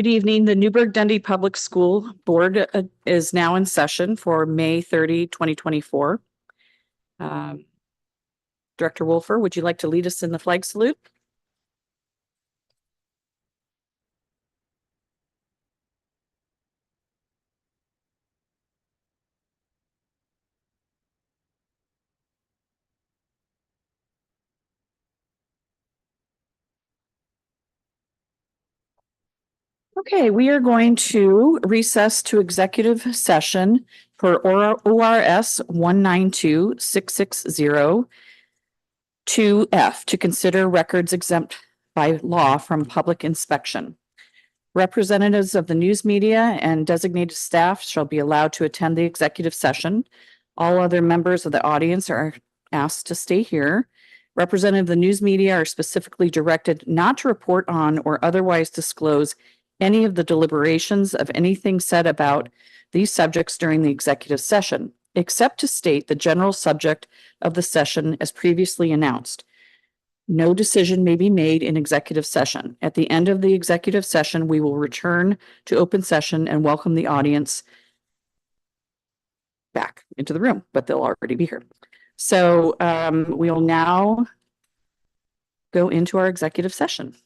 Good evening. The Newburgh Dundee Public School Board is now in session for May 30, 2024. Director Wolfer, would you like to lead us in the flag salute? Okay, we are going to recess to executive session for ORS 192-660 2F to consider records exempt by law from public inspection. Representatives of the news media and designated staff shall be allowed to attend the executive session. All other members of the audience are asked to stay here. Representatives of the news media are specifically directed not to report on or otherwise disclose any of the deliberations of anything said about these subjects during the executive session, except to state the general subject of the session as previously announced. No decision may be made in executive session. At the end of the executive session, we will return to open session and welcome the audience back into the room, but they'll already be here. So we will now go into our executive session.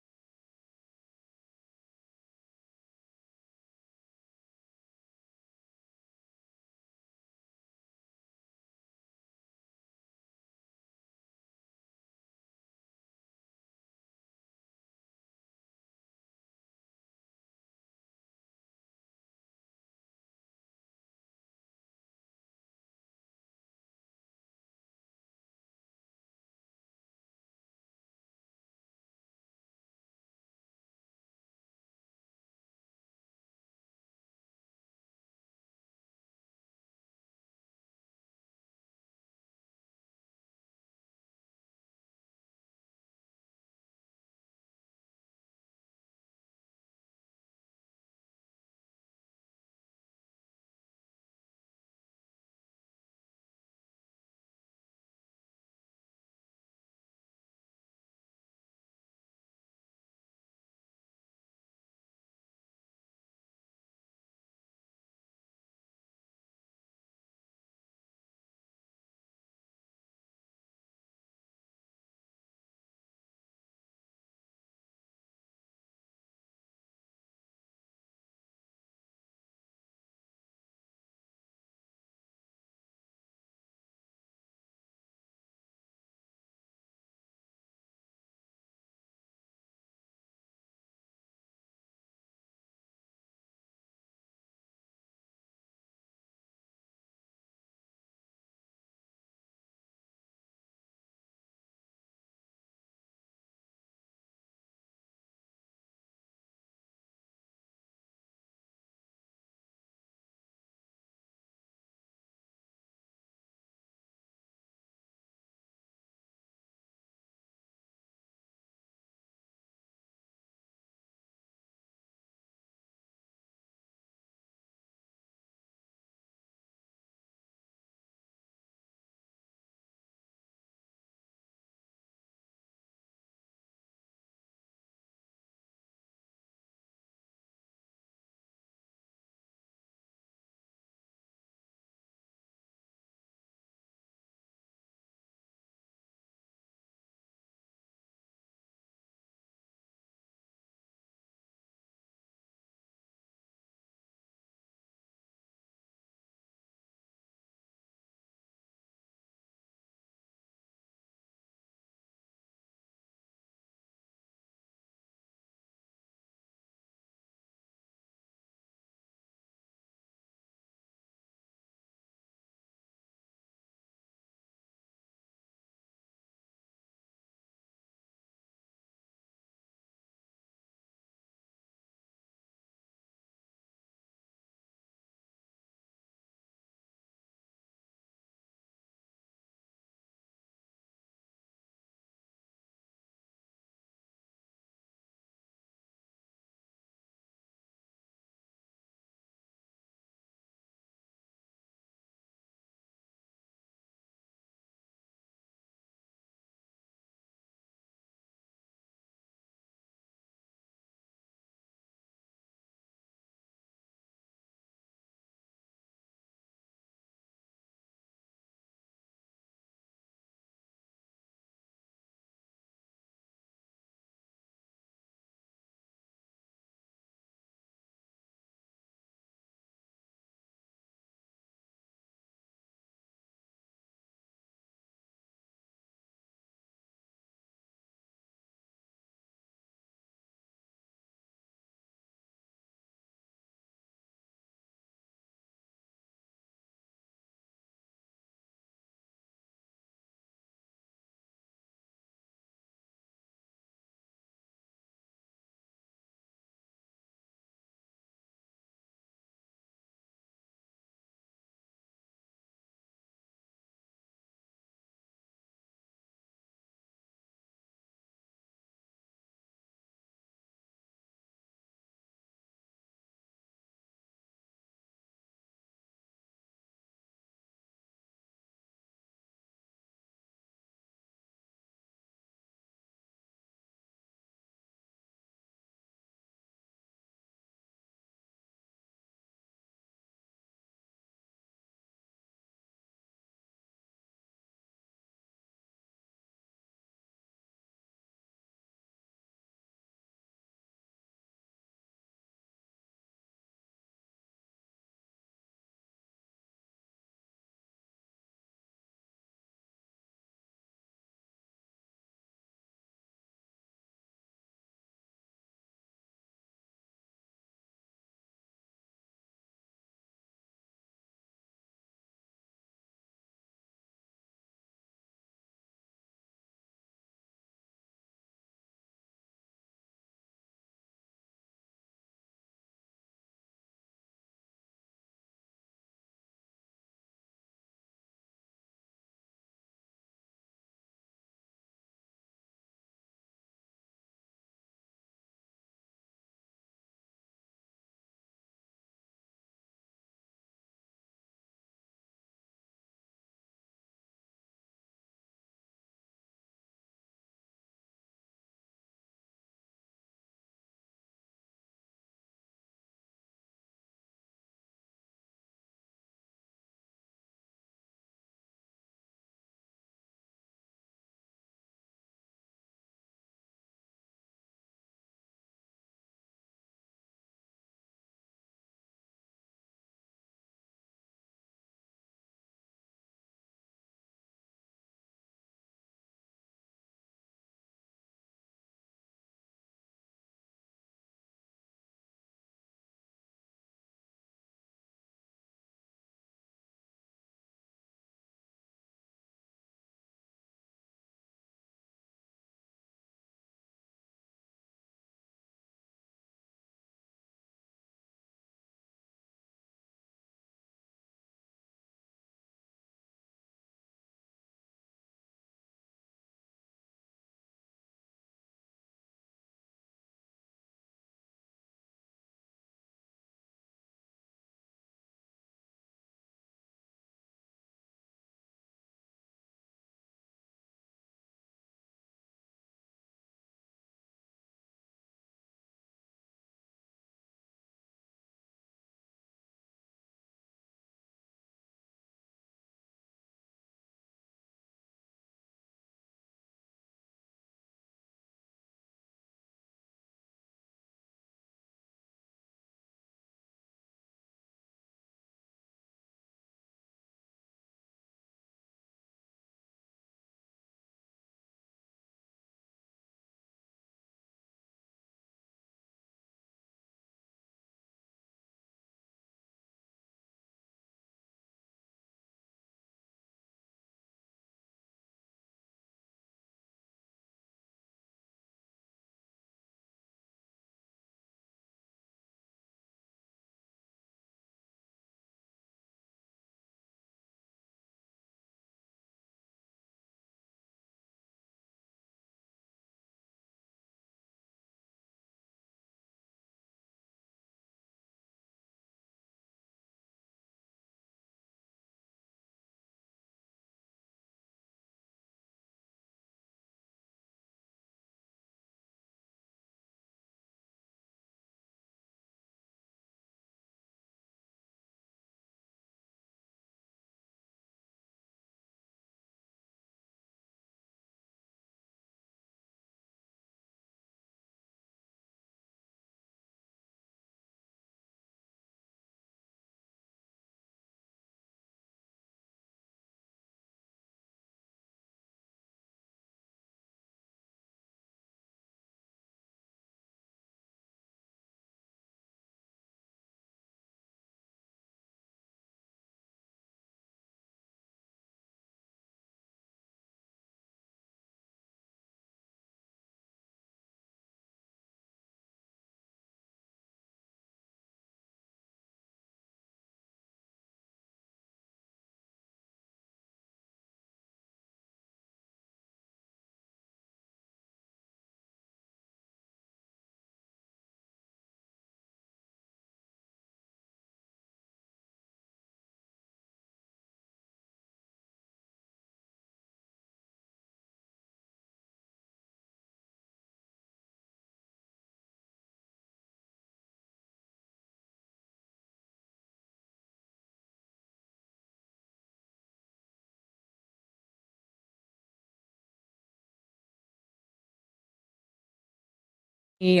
Any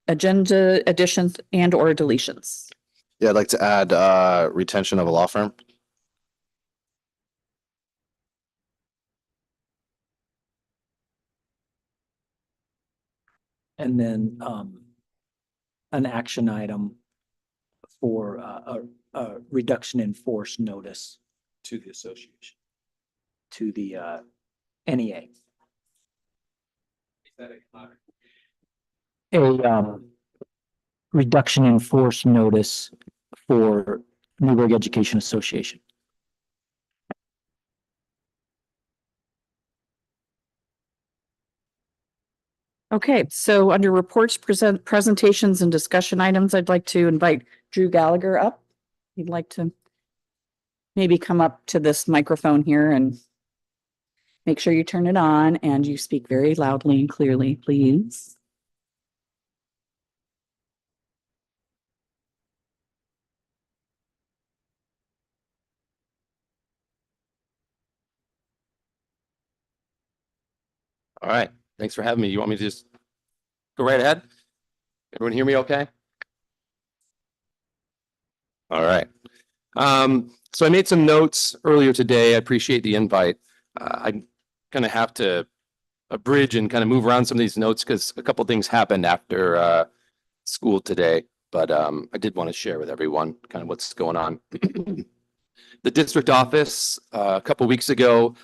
agenda additions and or deletions? Yeah, I'd like to add retention of a law firm. And then an action item for a reduction in force notice To the association. to the NEA. A reduction in force notice for Newburgh Education Association. Okay, so under reports, presentations and discussion items, I'd like to invite Drew Gallagher up. He'd like to maybe come up to this microphone here and make sure you turn it on and you speak very loudly and clearly, please. All right. Thanks for having me. You want me to just go right ahead? Everyone hear me okay? All right. So I made some notes earlier today. I appreciate the invite. I'm gonna have to abridge and kind of move around some of these notes because a couple things happened after school today. But I did want to share with everyone kind of what's going on. The district office a couple weeks ago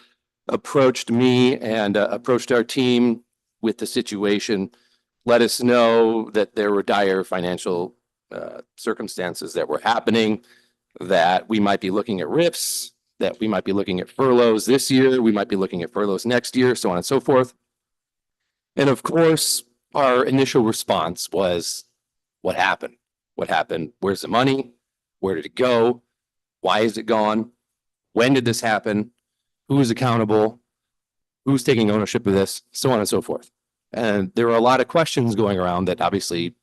approached me and approached our team with the situation, let us know that there were dire financial circumstances that were happening, that we might be looking at RIFs, that we might be looking at furloughs this year, we might be looking at furloughs next year, so on and so forth. And of course, our initial response was, what happened? What happened? Where's the money? Where did it go? Why is it gone? When did this happen? Who is accountable? Who's taking ownership of this? So on and so forth. And there are a lot of questions going around that obviously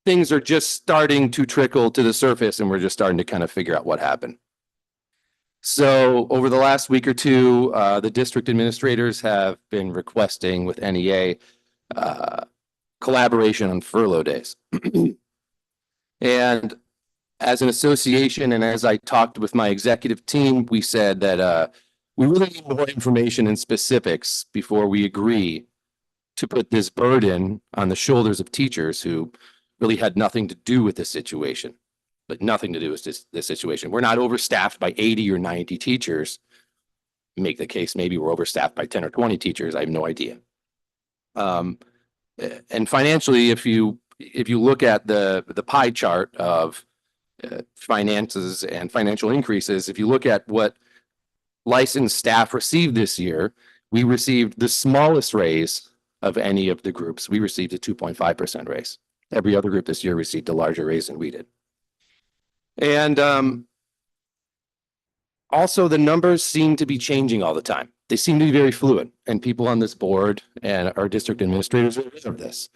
things are just starting to trickle to the surface and we're just starting to kind of figure out what happened. So over the last week or two, the district administrators have been requesting with NEA collaboration on furlough days. And as an association and as I talked with my executive team, we said that we really need more information and specifics before we agree to put this burden on the shoulders of teachers who really had nothing to do with this situation, but nothing to do with this situation. We're not overstaffed by 80 or 90 teachers. Make the case, maybe we're overstaffed by 10 or 20 teachers. I have no idea. And financially, if you look at the pie chart of finances and financial increases, if you look at what licensed staff received this year, we received the smallest raise of any of the groups. We received a 2.5% raise. Every other group this year received a larger raise than we did. And also the numbers seem to be changing all the time. They seem to be very fluid, and people on this board and our district administrators are aware of this.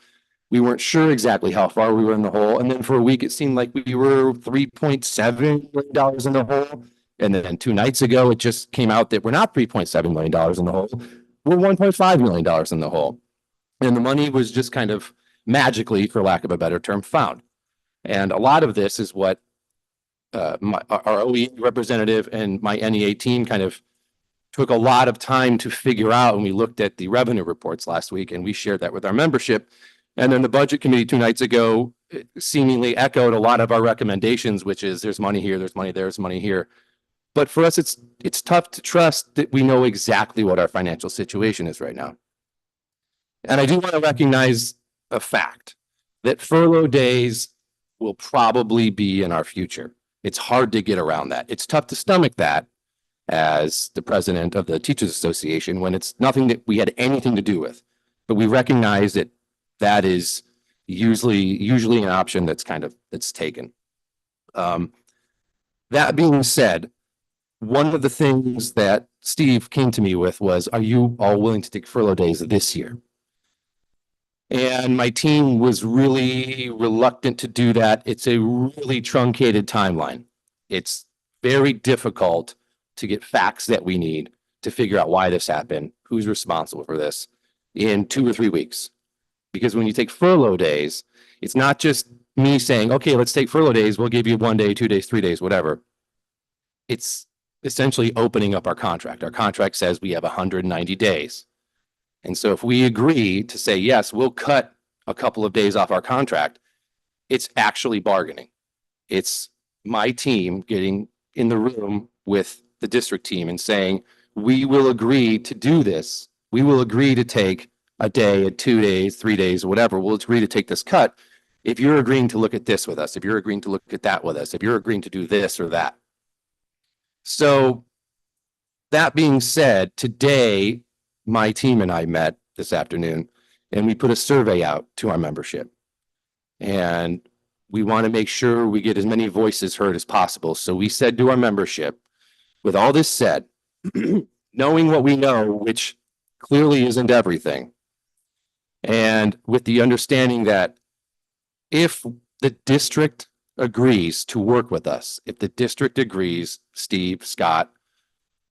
We weren't sure exactly how far we were in the hole. And then for a week, it seemed like we were $3.7 million in the hole. And then 2 nights ago, it just came out that we're not $3.7 million in the hole. We're $1.5 million in the hole. And the money was just kind of magically, for lack of a better term, found. And a lot of this is what our OE representative and my NEA team kind of took a lot of time to figure out when we looked at the revenue reports last week, and we shared that with our membership. And then the budget committee 2 nights ago seemingly echoed a lot of our recommendations, which is there's money here, there's money there, there's money here. But for us, it's tough to trust that we know exactly what our financial situation is right now. And I do want to recognize a fact that furlough days will probably be in our future. It's hard to get around that. It's tough to stomach that as the president of the Teachers Association when it's nothing that we had anything to do with. But we recognize that that is usually an option that's taken. That being said, one of the things that Steve came to me with was, are you all willing to take furlough days this year? And my team was really reluctant to do that. It's a really truncated timeline. It's very difficult to get facts that we need to figure out why this happened, who's responsible for this in 2 or 3 weeks. Because when you take furlough days, it's not just me saying, okay, let's take furlough days. We'll give you 1 day, 2 days, 3 days, whatever. It's essentially opening up our contract. Our contract says we have 190 days. And so if we agree to say, yes, we'll cut a couple of days off our contract, it's actually bargaining. It's my team getting in the room with the district team and saying, we will agree to do this. We will agree to take a day, 2 days, 3 days, whatever. We'll agree to take this cut. If you're agreeing to look at this with us, if you're agreeing to look at that with us, if you're agreeing to do this or that. So that being said, today, my team and I met this afternoon and we put a survey out to our membership. And we want to make sure we get as many voices heard as possible. So we said to our membership, with all this said, knowing what we know, which clearly isn't everything, and with the understanding that if the district agrees to work with us, if the district agrees, Steve, Scott,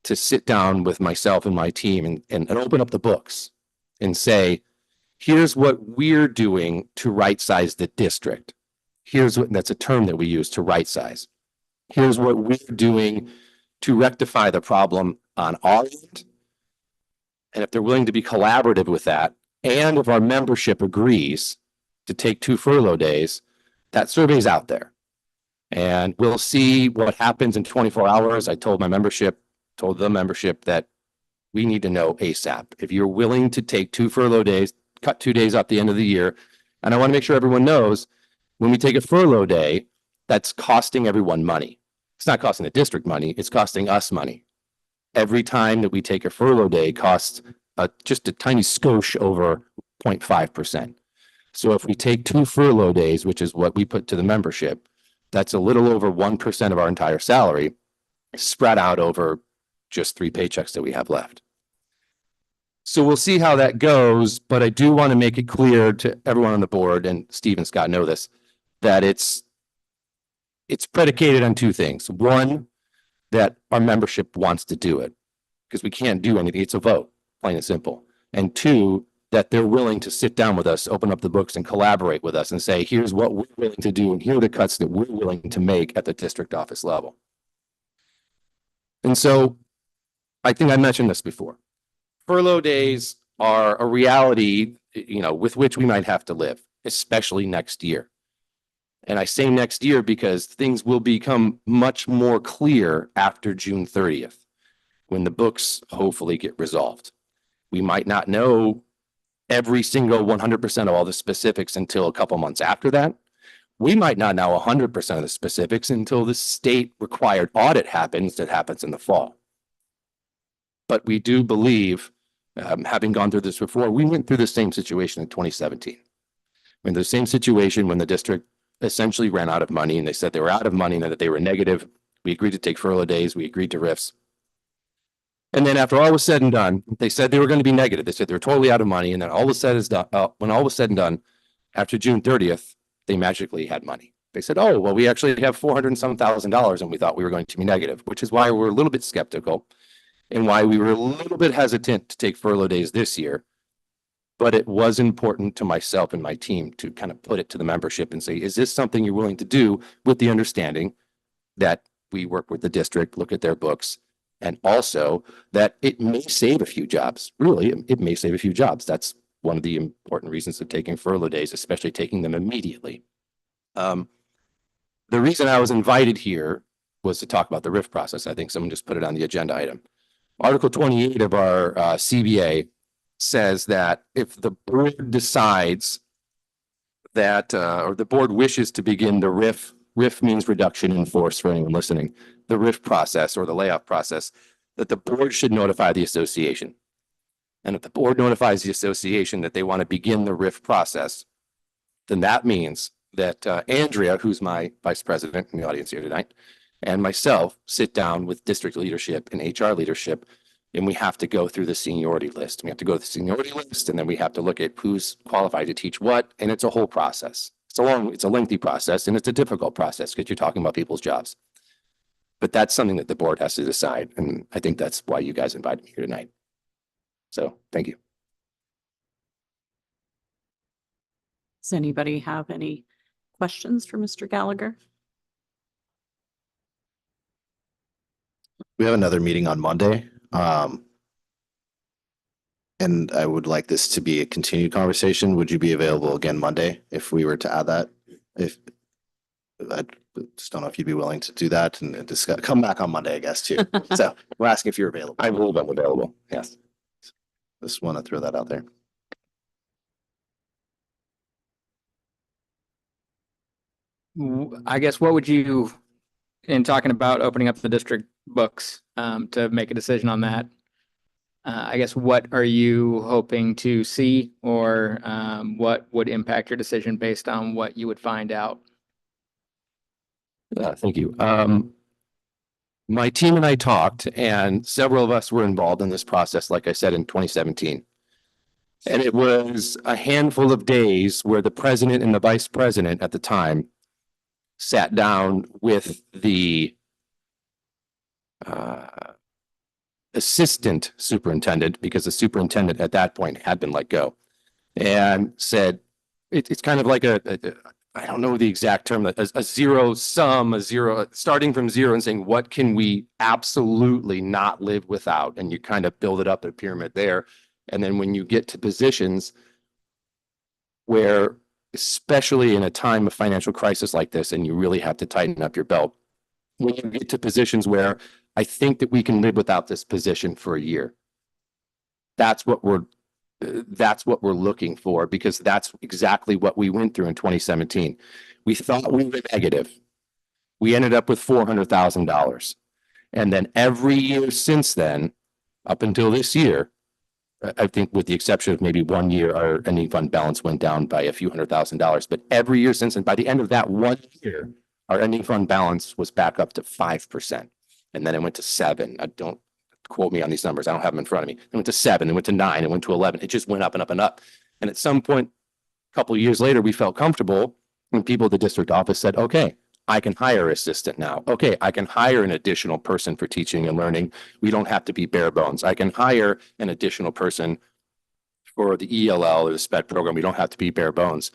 to sit down with myself and my team and open up the books and say, here's what we're doing to right size the district. Here's what, that's a term that we use, to right size. Here's what we're doing to rectify the problem on our end. And if they're willing to be collaborative with that, and if our membership agrees to take 2 furlough days, that survey's out there. And we'll see what happens in 24 hours. I told the membership that we need to know ASAP. If you're willing to take 2 furlough days, cut 2 days off the end of the year. And I want to make sure everyone knows when we take a furlough day, that's costing everyone money. It's not costing the district money, it's costing us money. Every time that we take a furlough day costs just a tiny skosh over 0.5%. So if we take 2 furlough days, which is what we put to the membership, that's a little over 1% of our entire salary spread out over just 3 paychecks that we have left. So we'll see how that goes, but I do want to make it clear to everyone on the board, and Steve and Scott know this, that it's predicated on 2 things. One, that our membership wants to do it, because we can't do anything. It's a vote, plain and simple. And 2, that they're willing to sit down with us, open up the books and collaborate with us and say, here's what we're willing to do and here are the cuts that we're willing to make at the district office level. And so I think I mentioned this before. Furlough days are a reality, with which we might have to live, especially next year. And I say next year because things will become much more clear after June 30th, when the books hopefully get resolved. We might not know every single 100% of all the specifics until a couple months after that. We might not know 100% of the specifics until the state required audit happens that happens in the fall. But we do believe, having gone through this before, we went through the same situation in 2017. In the same situation when the district essentially ran out of money and they said they were out of money and that they were negative. We agreed to take furlough days. We agreed to RIFs. And then after all was said and done, they said they were going to be negative. They said they were totally out of money. And then all was said is done. When all was said and done, after June 30th, they magically had money. They said, oh, well, we actually have $400 and some thousand, and we thought we were going to be negative, which is why we're a little bit skeptical and why we were a little bit hesitant to take furlough days this year. But it was important to myself and my team to kind of put it to the membership and say, is this something you're willing to do, with the understanding that we work with the district, look at their books, and also that it may save a few jobs. Really, it may save a few jobs. That's one of the important reasons of taking furlough days, especially taking them immediately. The reason I was invited here was to talk about the RIF process. I think someone just put it on the agenda item. Article 28 of our CBA says that if the board decides that, or the board wishes to begin the RIF means reduction in force for anyone listening, the RIF process or the layoff process, that the board should notify the association. And if the board notifies the association that they want to begin the RIF process, then that means that Andrea, who's my vice president in the audience here tonight, and myself sit down with district leadership and HR leadership, and we have to go through the seniority list. We have to go to the seniority list, and then we have to look at who's qualified to teach what, and it's a whole process. It's a lengthy process, and it's a difficult process because you're talking about people's jobs. But that's something that the board has to decide, and I think that's why you guys invited me here tonight. So, thank you. Does anybody have any questions for Mr. Gallagher? We have another meeting on Monday. And I would like this to be a continued conversation. Would you be available again Monday if we were to add that? If I just don't know if you'd be willing to do that and discuss, come back on Monday, I guess, too. So we're asking if you're available. I believe I'm available. Yes. Just want to throw that out there. I guess what would you, in talking about opening up the district books, to make a decision on that? I guess what are you hoping to see, or what would impact your decision based on what you would find out? Thank you. My team and I talked, and several of us were involved in this process, like I said, in 2017. And it was a handful of days where the president and the vice president at the time sat down with the assistant superintendent, because the superintendent at that point had been let go, and said, it's kind of like I don't know the exact term, a zero sum, starting from zero and saying, what can we absolutely not live without? And you kind of build it up a pyramid there. And then when you get to positions where, especially in a time of financial crisis like this, and you really have to tighten up your belt, when you get to positions where I think that we can live without this position for a year, that's what we're looking for, because that's exactly what we went through in 2017. We thought we were negative. We ended up with $400,000. And then every year since then, up until this year, I think with the exception of maybe 1 year, our ending fund balance went down by a few $100,000. But every year since, and by the end of that 1 year, our ending fund balance was back up to 5%. And then it went to 7. I don't quote me on these numbers. I don't have them in front of me. It went to 7, it went to 9, it went to 11. It just went up and up and up. And at some point, a couple of years later, we felt comfortable when people at the district office said, okay, I can hire an assistant now. Okay, I can hire an additional person for teaching and learning. We don't have to be bare bones. I can hire an additional person for the ELL or the SPED program. We don't have to be bare bones.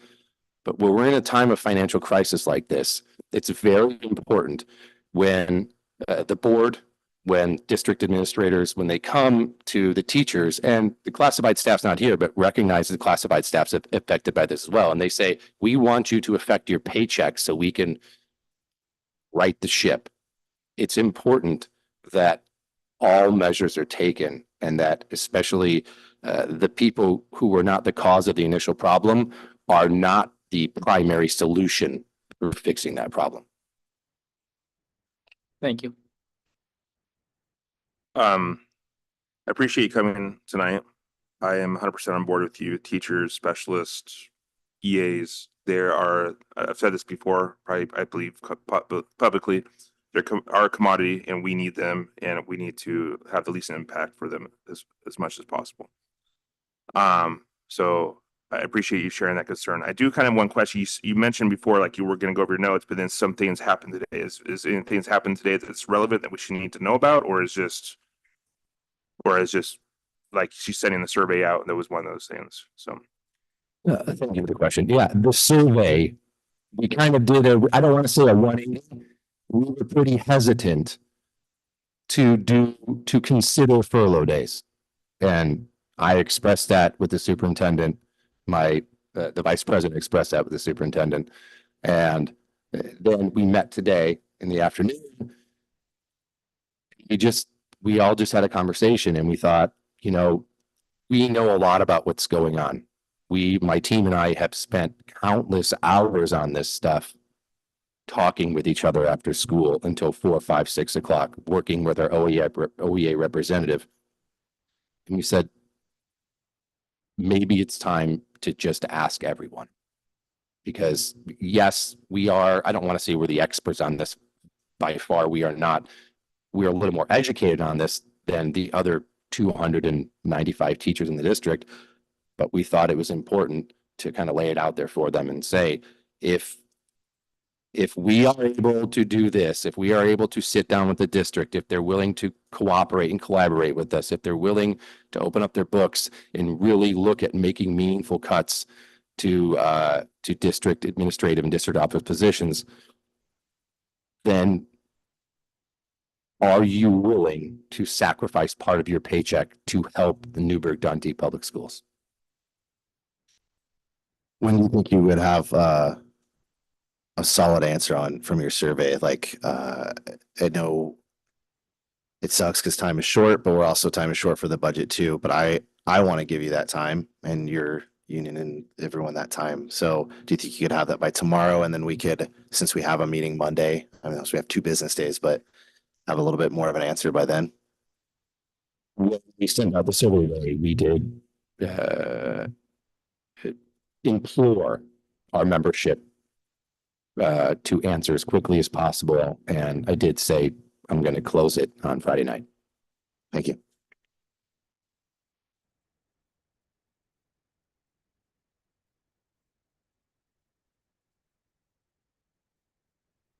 But when we're in a time of financial crisis like this, it's very important when the board, when district administrators, when they come to the teachers, and the classified staff's not here, but recognize the classified staff's affected by this as well. And they say, we want you to affect your paycheck so we can right the ship. It's important that all measures are taken, and that especially the people who were not the cause of the initial problem are not the primary solution for fixing that problem. Thank you. I appreciate you coming tonight. I am 100% on board with you. Teachers, specialists, EAs, I've said this before, probably, I believe publicly, they're our commodity, and we need them, and we need to have the least impact for them as much as possible. So I appreciate you sharing that concern. I do kind of one question. You mentioned before, like you were going to go over your notes, but then some things happened today. Is anything happened today that's relevant that we should need to know about, or is just like she's sending the survey out and that was one of those things? So Thank you for the question. Yeah, the survey, we kind of did I don't want to say a 180. We were pretty hesitant to consider furlough days. And I expressed that with the superintendent. The vice president expressed that with the superintendent. And then we met today in the afternoon. We all just had a conversation, and we thought, we know a lot about what's going on. My team and I have spent countless hours on this stuff, talking with each other after school until 4, 5, 6 o'clock, working with our OEA representative. And we said, maybe it's time to just ask everyone. Because yes, I don't want to say we're the experts on this. By far, we are not. We're a little more educated on this than the other 295 teachers in the district. But we thought it was important to kind of lay it out there for them and say, if we are able to do this, if we are able to sit down with the district, if they're willing to cooperate and collaborate with us, if they're willing to open up their books and really look at making meaningful cuts, to district administrative and district office positions, then are you willing to sacrifice part of your paycheck to help the Newburgh-Dundee Public Schools? When do you think you would have a solid answer on from your survey? Like, I know it sucks because time is short, but we're also time is short for the budget too. But I want to give you that time and your union and everyone that time. So do you think you could have that by tomorrow? And then we could, since we have a meeting Monday, I mean, so we have 2 business days, but have a little bit more of an answer by then. When we sent out the survey, we did implore our membership to answer as quickly as possible. And I did say, I'm going to close it on Friday night. Thank you.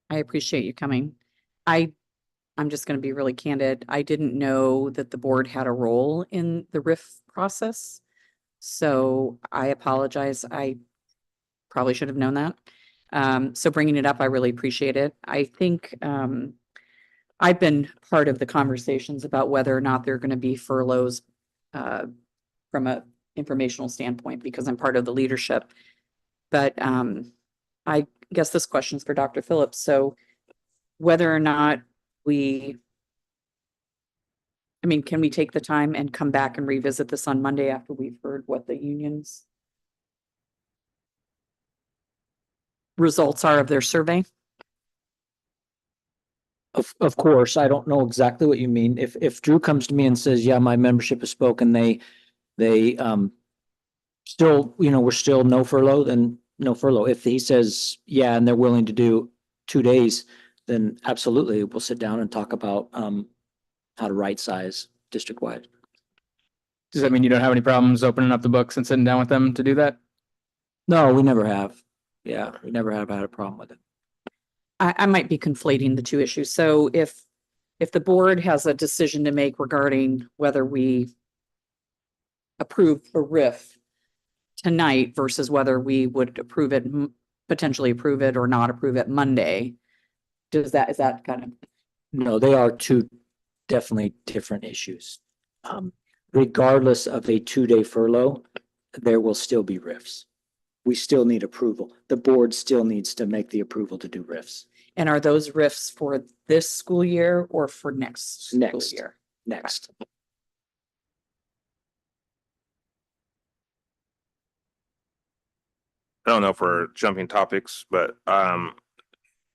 I appreciate you coming. I'm just going to be really candid. I didn't know that the board had a role in the RIF process. So I apologize. I probably should have known that. So bringing it up, I really appreciate it. I think I've been part of the conversations about whether or not there are going to be furloughs from a informational standpoint because I'm part of the leadership. But I guess this question's for Dr. Phillips. So whether or not can we take the time and come back and revisit this on Monday after we've heard what the union's results are of their survey? Of course, I don't know exactly what you mean. If Drew comes to me and says, yeah, my membership has spoken, they still, we're still no furlough, then no furlough. If he says, yeah, and they're willing to do 2 days, then absolutely, we'll sit down and talk about how to right size district wide. Does that mean you don't have any problems opening up the books and sitting down with them to do that? No, we never have. Yeah, we never have had a problem with it. I might be conflating the 2 issues. So if the board has a decision to make regarding whether we approve a RIF tonight versus whether we would approve it, potentially approve it or not approve it Monday, is that kind of? No, they are 2 definitely different issues. Regardless of a 2-day furlough, there will still be RIFs. We still need approval. The board still needs to make the approval to do RIFs. And are those RIFs for this school year or for next school Next. year? Next. I don't know if we're jumping topics, but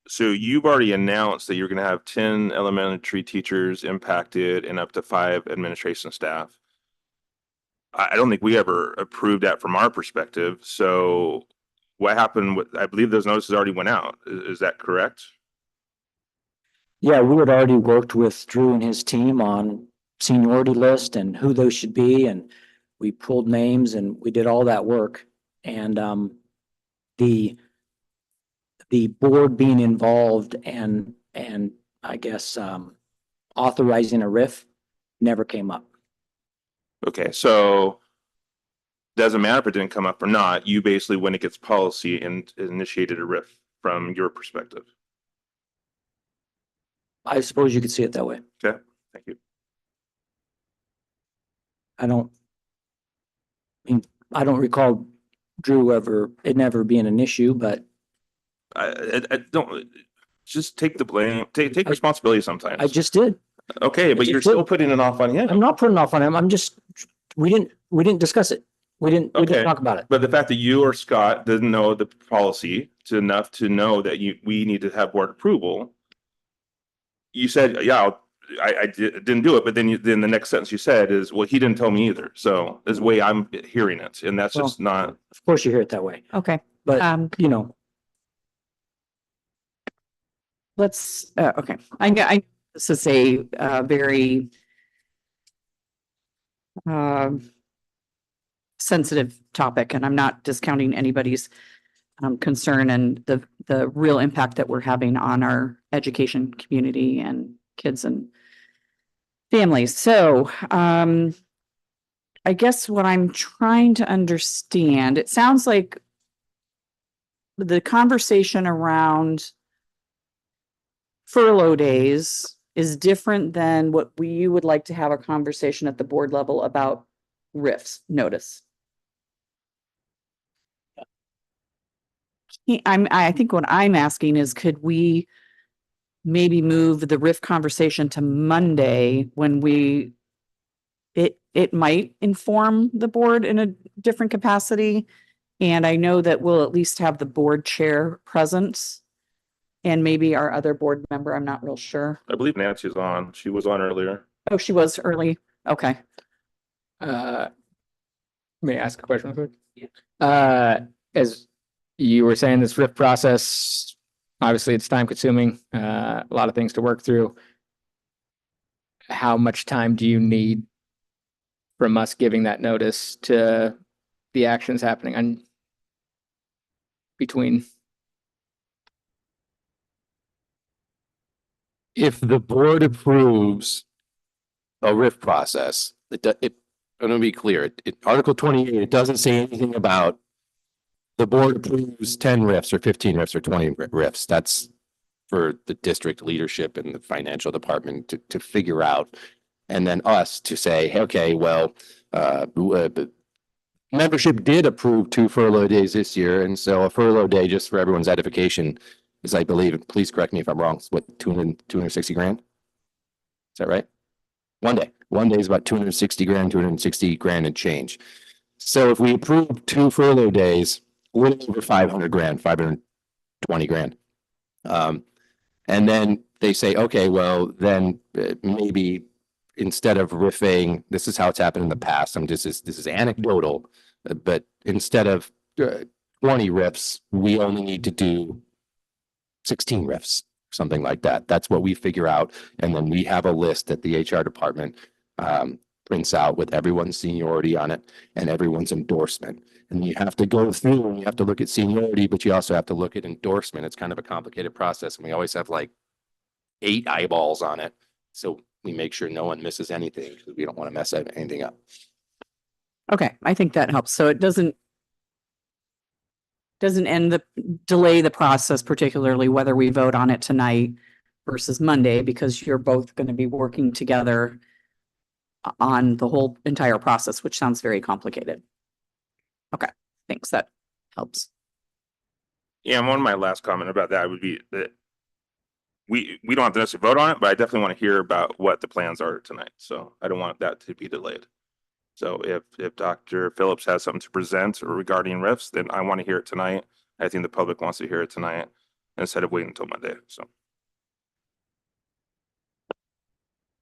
so you've already announced that you're going to have 10 elementary teachers impacted and up to 5 administration staff. I don't think we ever approved that from our perspective. So what happened with, I believe those notices already went out. Is that correct? Yeah, we had already worked with Drew and his team on seniority list and who those should be, and we pulled names and we did all that work. And the board being involved and I guess authorizing a RIF never came up. Okay, so doesn't matter if it didn't come up or not. You basically went against policy and initiated a RIF from your perspective. I suppose you could see it that way. Okay, thank you. I don't recall Drew it never being an issue, but I don't, just take the blame, take responsibility sometimes. I just did. Okay, but you're still putting it off on him. I'm not putting off on him. I'm just, we didn't discuss it. We didn't talk about it. But the fact that you or Scott didn't know the policy enough to know that we need to have board approval. You said, yeah, I didn't do it, but then the next sentence you said is, well, he didn't tell me either. So is the way I'm hearing it, and that's just not. Of course you hear it that way, Okay, but let's, okay. I this is a very sensitive topic, and I'm not discounting anybody's concern and the real impact that we're having on our education community and kids and families. So I guess what I'm trying to understand, it sounds like the conversation around furlough days is different than what you would like to have a conversation at the board level about RIFs notice. I think what I'm asking is, could we maybe move the RIF conversation to Monday when it might inform the board in a different capacity? And I know that we'll at least have the board chair present and maybe our other board member. I'm not real sure. I believe Nancy's on. She was on earlier. Oh, she was early. Okay. May I ask a question real quick? As you were saying, this RIF process, obviously it's time consuming, a lot of things to work through. How much time do you need from us giving that notice to the actions happening on between? If the board approves a RIF process, I'm gonna be clear, Article 28, it doesn't say anything about the board approves 10 RIFs or 15 RIFs or 20 RIFs. That's for the district leadership and the financial department to figure out. And then us to say, hey, okay, well, membership did approve 2 furlough days this year. And so a furlough day, just for everyone's edification, is, I believe, please correct me if I'm wrong, what, 260 grand? Is that right? One day is about 260 grand, 260 grand and change. So if we approve 2 furlough days, a little over 500 grand, 520 grand. And then they say, okay, well, then maybe instead of riffing, this is how it's happened in the past. This is anecdotal, but instead of 20 riffs, we only need to do 16 riffs, something like that. That's what we figure out. And then we have a list that the HR department prints out with everyone's seniority on it and everyone's endorsement. And you have to go through and you have to look at seniority, but you also have to look at endorsement. It's kind of a complicated process. And we always have like 8 eyeballs on it. So we make sure no one misses anything because we don't want to mess anything up. Okay, I think that helps. So it doesn't delay the process, particularly whether we vote on it tonight versus Monday, because you're both going to be working together on the whole entire process, which sounds very complicated. Okay, thanks. That helps. Yeah, and one of my last comment about that would be that we don't have to necessarily vote on it, but I definitely want to hear about what the plans are tonight. So I don't want that to be delayed. So if Dr. Phillips has something to present regarding RIFs, then I want to hear it tonight. I think the public wants to hear it tonight instead of waiting until Monday. So.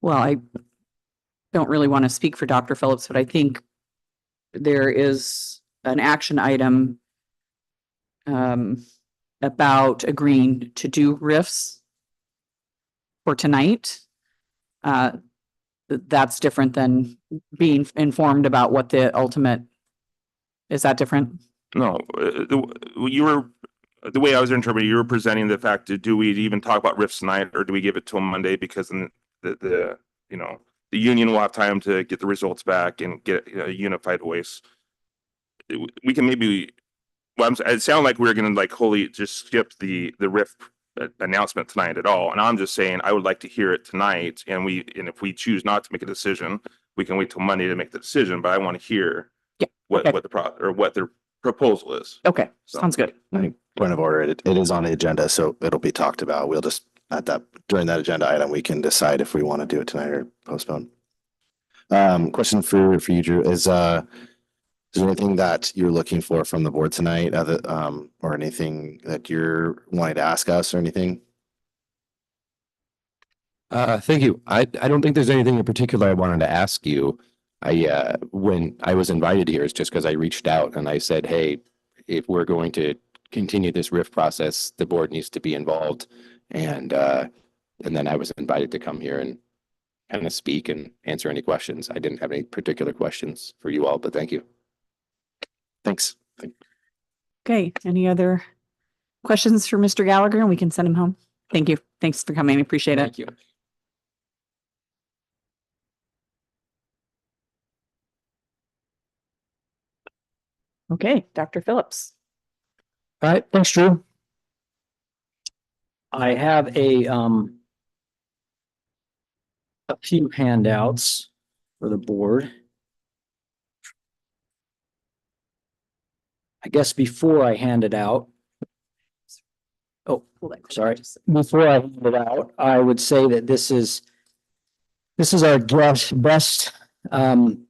Well, I don't really want to speak for Dr. Phillips, but I think there is an action item about agreeing to do RIFs for tonight. That's different than being informed about what the ultimate, is that different? No, the way I was interpreting, you were presenting the fact that do we even talk about RIFs tonight or do we give it till Monday because then the union will have time to get the results back and get a unified voice. We can maybe, well, it sounded like we were going to like wholly just skip the RIF announcement tonight at all. And I'm just saying I would like to hear it tonight. And if we choose not to make a decision, we can wait till Monday to make the decision. But I want to hear what their proposal is. Okay, sounds good. Point of order, it is on the agenda, so it'll be talked about. We'll just, during that agenda item, we can decide if we want to do it tonight or postpone. Question for you, Drew, is there anything that you're looking for from the board tonight, or anything that you're wanting to ask us or anything? Thank you. I don't think there's anything in particular I wanted to ask you. When I was invited here, it's just because I reached out and I said, hey, if we're going to continue this RIF process, the board needs to be involved. And then I was invited to come here and kind of speak and answer any questions. I didn't have any particular questions for you all, but thank you. Thanks. Okay, any other questions for Mr. Gallagher? And we can send him home. Thank you. Thanks for coming. Appreciate it. Thank you. Okay, Dr. Phillips. All right, thanks, Drew. I have a few handouts for the board. I guess before I hand it out. Oh, sorry. Before I hand it out, I would say that this is our best, kind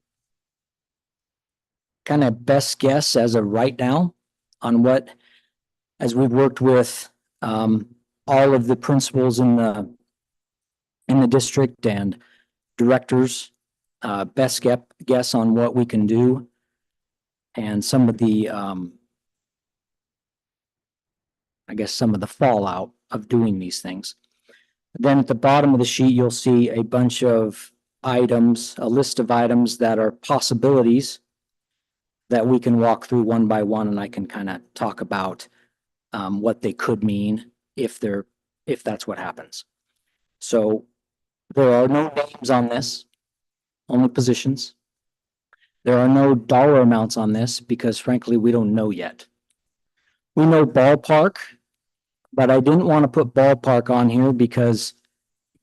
of best guess as of right now on what, as we've worked with, all of the principals in the district and directors, best guess on what we can do and some of the, I guess some of the fallout of doing these things. Then at the bottom of the sheet, you'll see a bunch of items, a list of items that are possibilities that we can walk through one by one, and I can kind of talk about what they could mean if that's what happens. So there are no names on this, only positions. There are no dollar amounts on this because frankly, we don't know yet. We know ballpark, but I didn't want to put ballpark on here because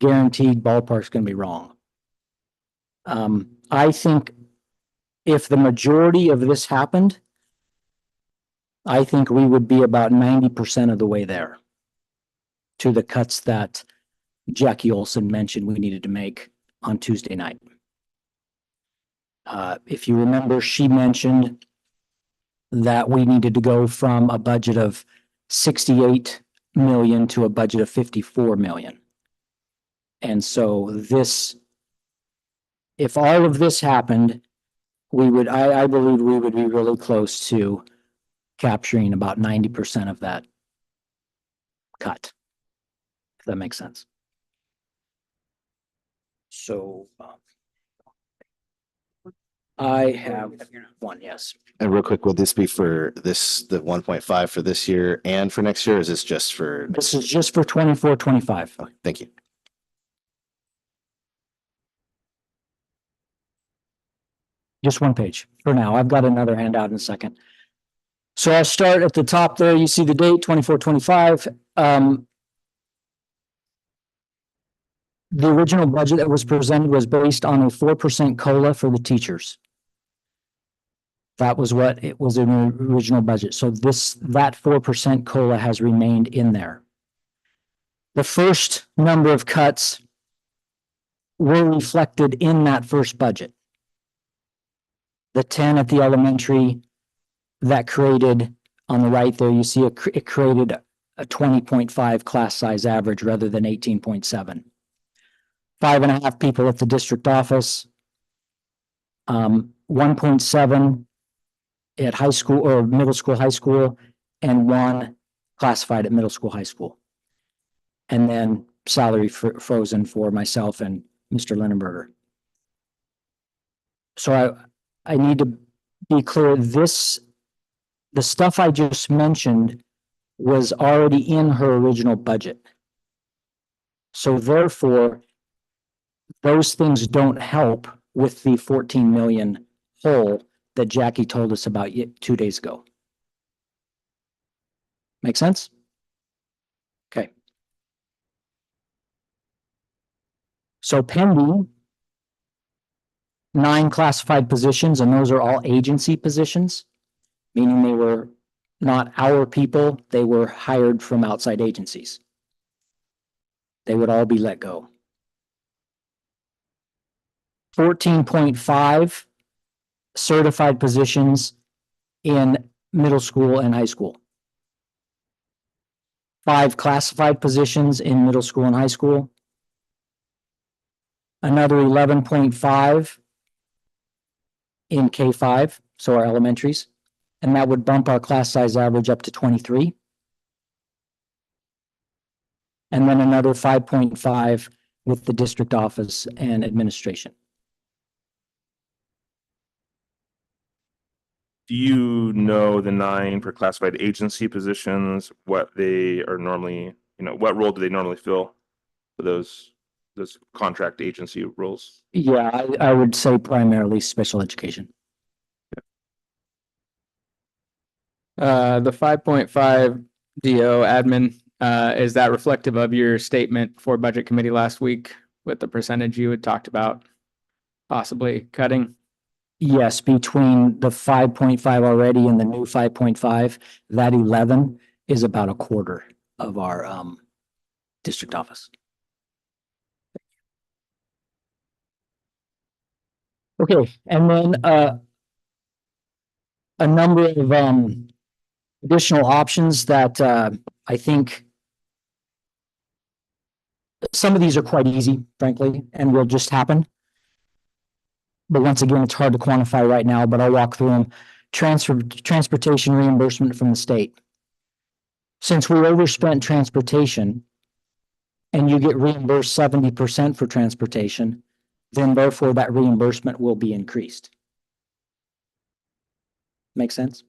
guaranteed ballpark's going to be wrong. I think if the majority of this happened, I think we would be about 90% of the way there to the cuts that Jackie Olson mentioned we needed to make on Tuesday night. If you remember, she mentioned that we needed to go from a budget of 68 million to a budget of 54 million. And so this, if all of this happened, I believe we would be really close to capturing about 90% of that cut, if that makes sense. So I have one, yes. And real quick, will this be for the 1.5 for this year and for next year? Or is this just for? This is just for 24, 25. Okay, thank you. Just one page for now. I've got another handout in a second. So I'll start at the top there. You see the date, 24, 25. The original budget that was presented was based on a 4% COLA for the teachers. That was what it was in the original budget. So that 4% COLA has remained in there. The first number of cuts were reflected in that first budget. The 10 at the elementary that created, on the right there, you see it created a 20.5 class size average rather than 18.7. 5.5 people at the district office, 1.7 at high school or middle school, high school, and 1 classified at middle school, high school. And then salary frozen for myself and Mr. Lindenberger. So I need to be clear, the stuff I just mentioned was already in her original budget. So therefore, those things don't help with the 14 million hole that Jackie told us about 2 days ago. Make sense? Okay. So pending 9 classified positions, and those are all agency positions, meaning they were not our people, they were hired from outside agencies. They would all be let go. 14.5 certified positions in middle school and high school. 5 classified positions in middle school and high school. Another 11.5 in K-5, so our elementaries, and that would bump our class size average up to 23. And then another 5.5 with the district office and administration. Do you know the 9 for classified agency positions, what they are normally, what role do they normally fill for those contract agency roles? Yeah, I would say primarily special education. The 5.5 DO admin, is that reflective of your statement for budget committee last week with the percentage you had talked about possibly cutting? Yes, between the 5.5 already and the new 5.5, that 11 is about a quarter of our district office. Okay, and then a number of additional options that I think some of these are quite easy, frankly, and will just happen. But once again, it's hard to quantify right now, but I'll walk through them. Transportation reimbursement from the state. Since we overspent transportation and you get reimbursed 70% for transportation, then therefore that reimbursement will be increased. Make sense?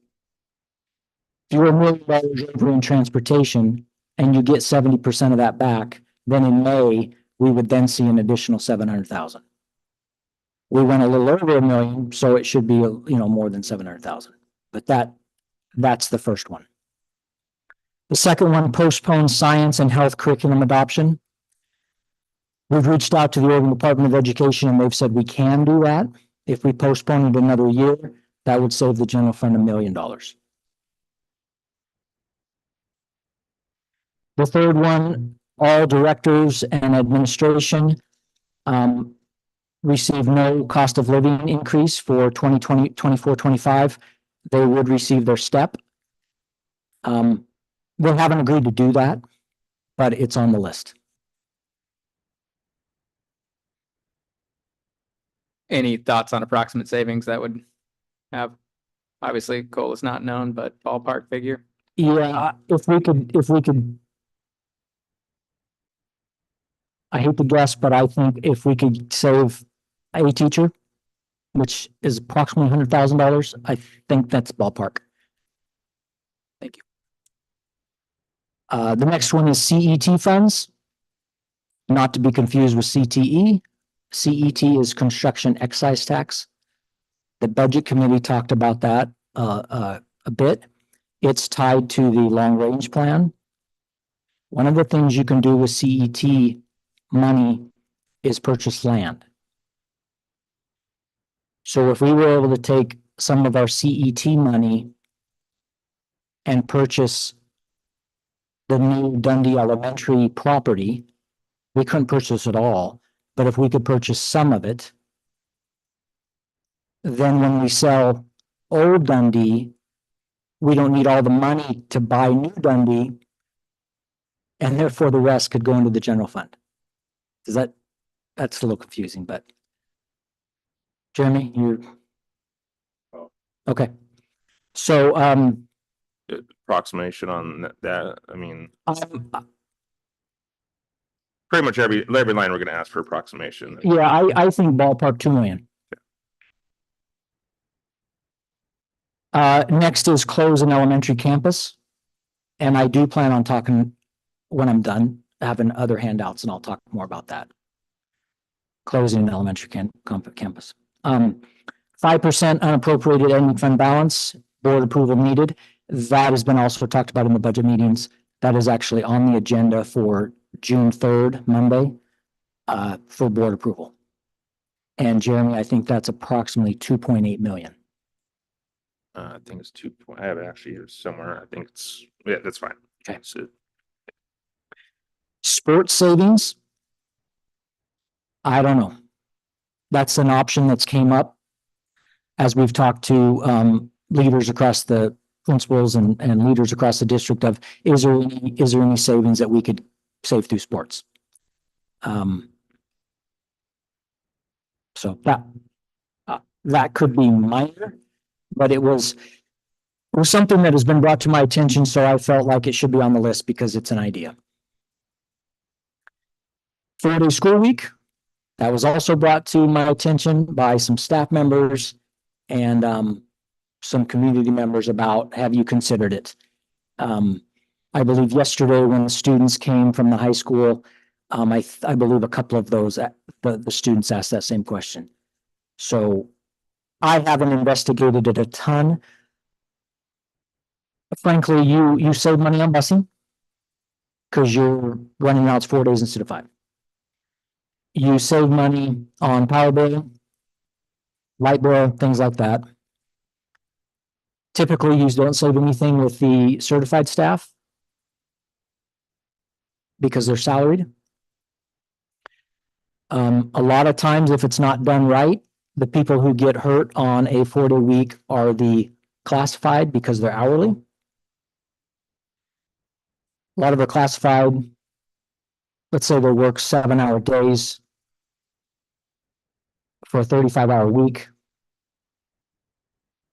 If you're $1 million over in transportation and you get 70% of that back, then in May, we would then see an additional 700,000. We went a little over $1 million, so it should be, more than 700,000. But that's the first one. The second one, postpone science and health curriculum adoption. We've reached out to the Oregon Department of Education and they've said we can do that. If we postpone it another year, that would save the general fund $1 million. The third one, all directors and administration receive no cost of living increase for 2020, 24, 25. They would receive their step. We haven't agreed to do that, but it's on the list. Any thoughts on approximate savings that would have? Obviously, goal is not known, but ballpark figure. Yeah, if we could. I hate to guess, but I think if we could save a teacher, which is approximately $100,000, I think that's ballpark. Thank you. The next one is CET funds, not to be confused with CTE. CET is construction excise tax. The budget committee talked about that a bit. It's tied to the long range plan. One of the things you can do with CET money is purchase land. So if we were able to take some of our CET money and purchase the new Dundee Elementary property, we couldn't purchase it all, but if we could purchase some of it, then when we sell old Dundee, we don't need all the money to buy new Dundee, and therefore the rest could go into the general fund. That's a little confusing, but Jeremy, okay. So, Approximation on that, I mean, pretty much every line we're gonna ask for approximation. yeah, I think ballpark 2 million. Next is close an elementary campus. And I do plan on talking when I'm done, having other handouts, and I'll talk more about that. Closing an elementary campus. 5% unappropriated ending fund balance, board approval needed. That has been also talked about in the budget meetings. That is actually on the agenda for June 3rd, Monday, for board approval. And Jeremy, I think that's approximately 2.8 million. I think it's I have it actually here somewhere. I think yeah, that's fine. Okay. So, Sports savings. I don't know. That's an option that's came up as we've talked to leaders across the principals and leaders across the district of, is there any savings that we could save through sports? So that could be minor, but it was something that has been brought to my attention, so I felt like it should be on the list because it's an idea. 4-day school week. That was also brought to my attention by some staff members and some community members about, have you considered it? I believe yesterday when the students came from the high school, I believe a couple of those, the students asked that same question. So I haven't investigated it a ton. frankly, you save money on busing because you're running routes 4 days instead of 5. You save money on power bill, light bill, things like that. Typically, you don't save anything with the certified staff because they're salaried. A lot of times, if it's not done right, the people who get hurt on a 4-day week are the classified because they're hourly. A lot of the classified, let's say they work 7-hour days for a 35-hour week.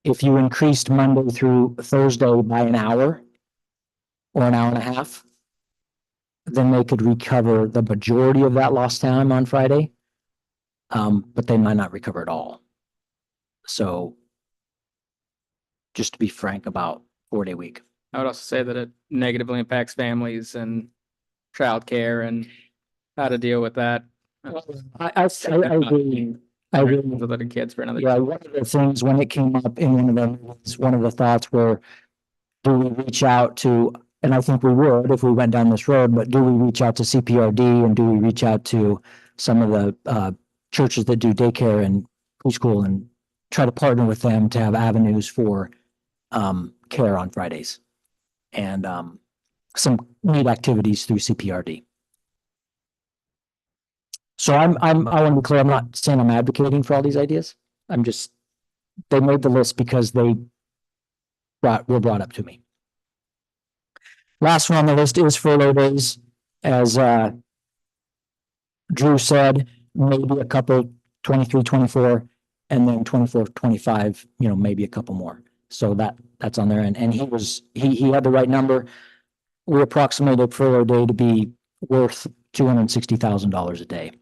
If you increased Monday through Thursday by an hour or an hour and a half, then they could recover the majority of that lost time on Friday. But they might not recover it all. So just to be frank about 4-day week. I would also say that it negatively impacts families and childcare and how to deal with that. I agree. I agree. With letting kids for another. Yeah, one of the things when it came up in one of the meetings, one of the thoughts were, do we reach out to, and I think we would if we went down this road, but do we reach out to CPRD and do we reach out to some of the churches that do daycare and preschool and try to partner with them to have avenues for care on Fridays and some neat activities through CPRD. So I want to be clear, I'm not saying I'm advocating for all these ideas. I'm just, they made the list because they were brought up to me. Last one on the list is furlough days. As Drew said, maybe a couple, 23, 24, and then 24, 25, maybe a couple more. So that's on there. And he had the right number. We approximated furlough day to be worth $260,000 a day.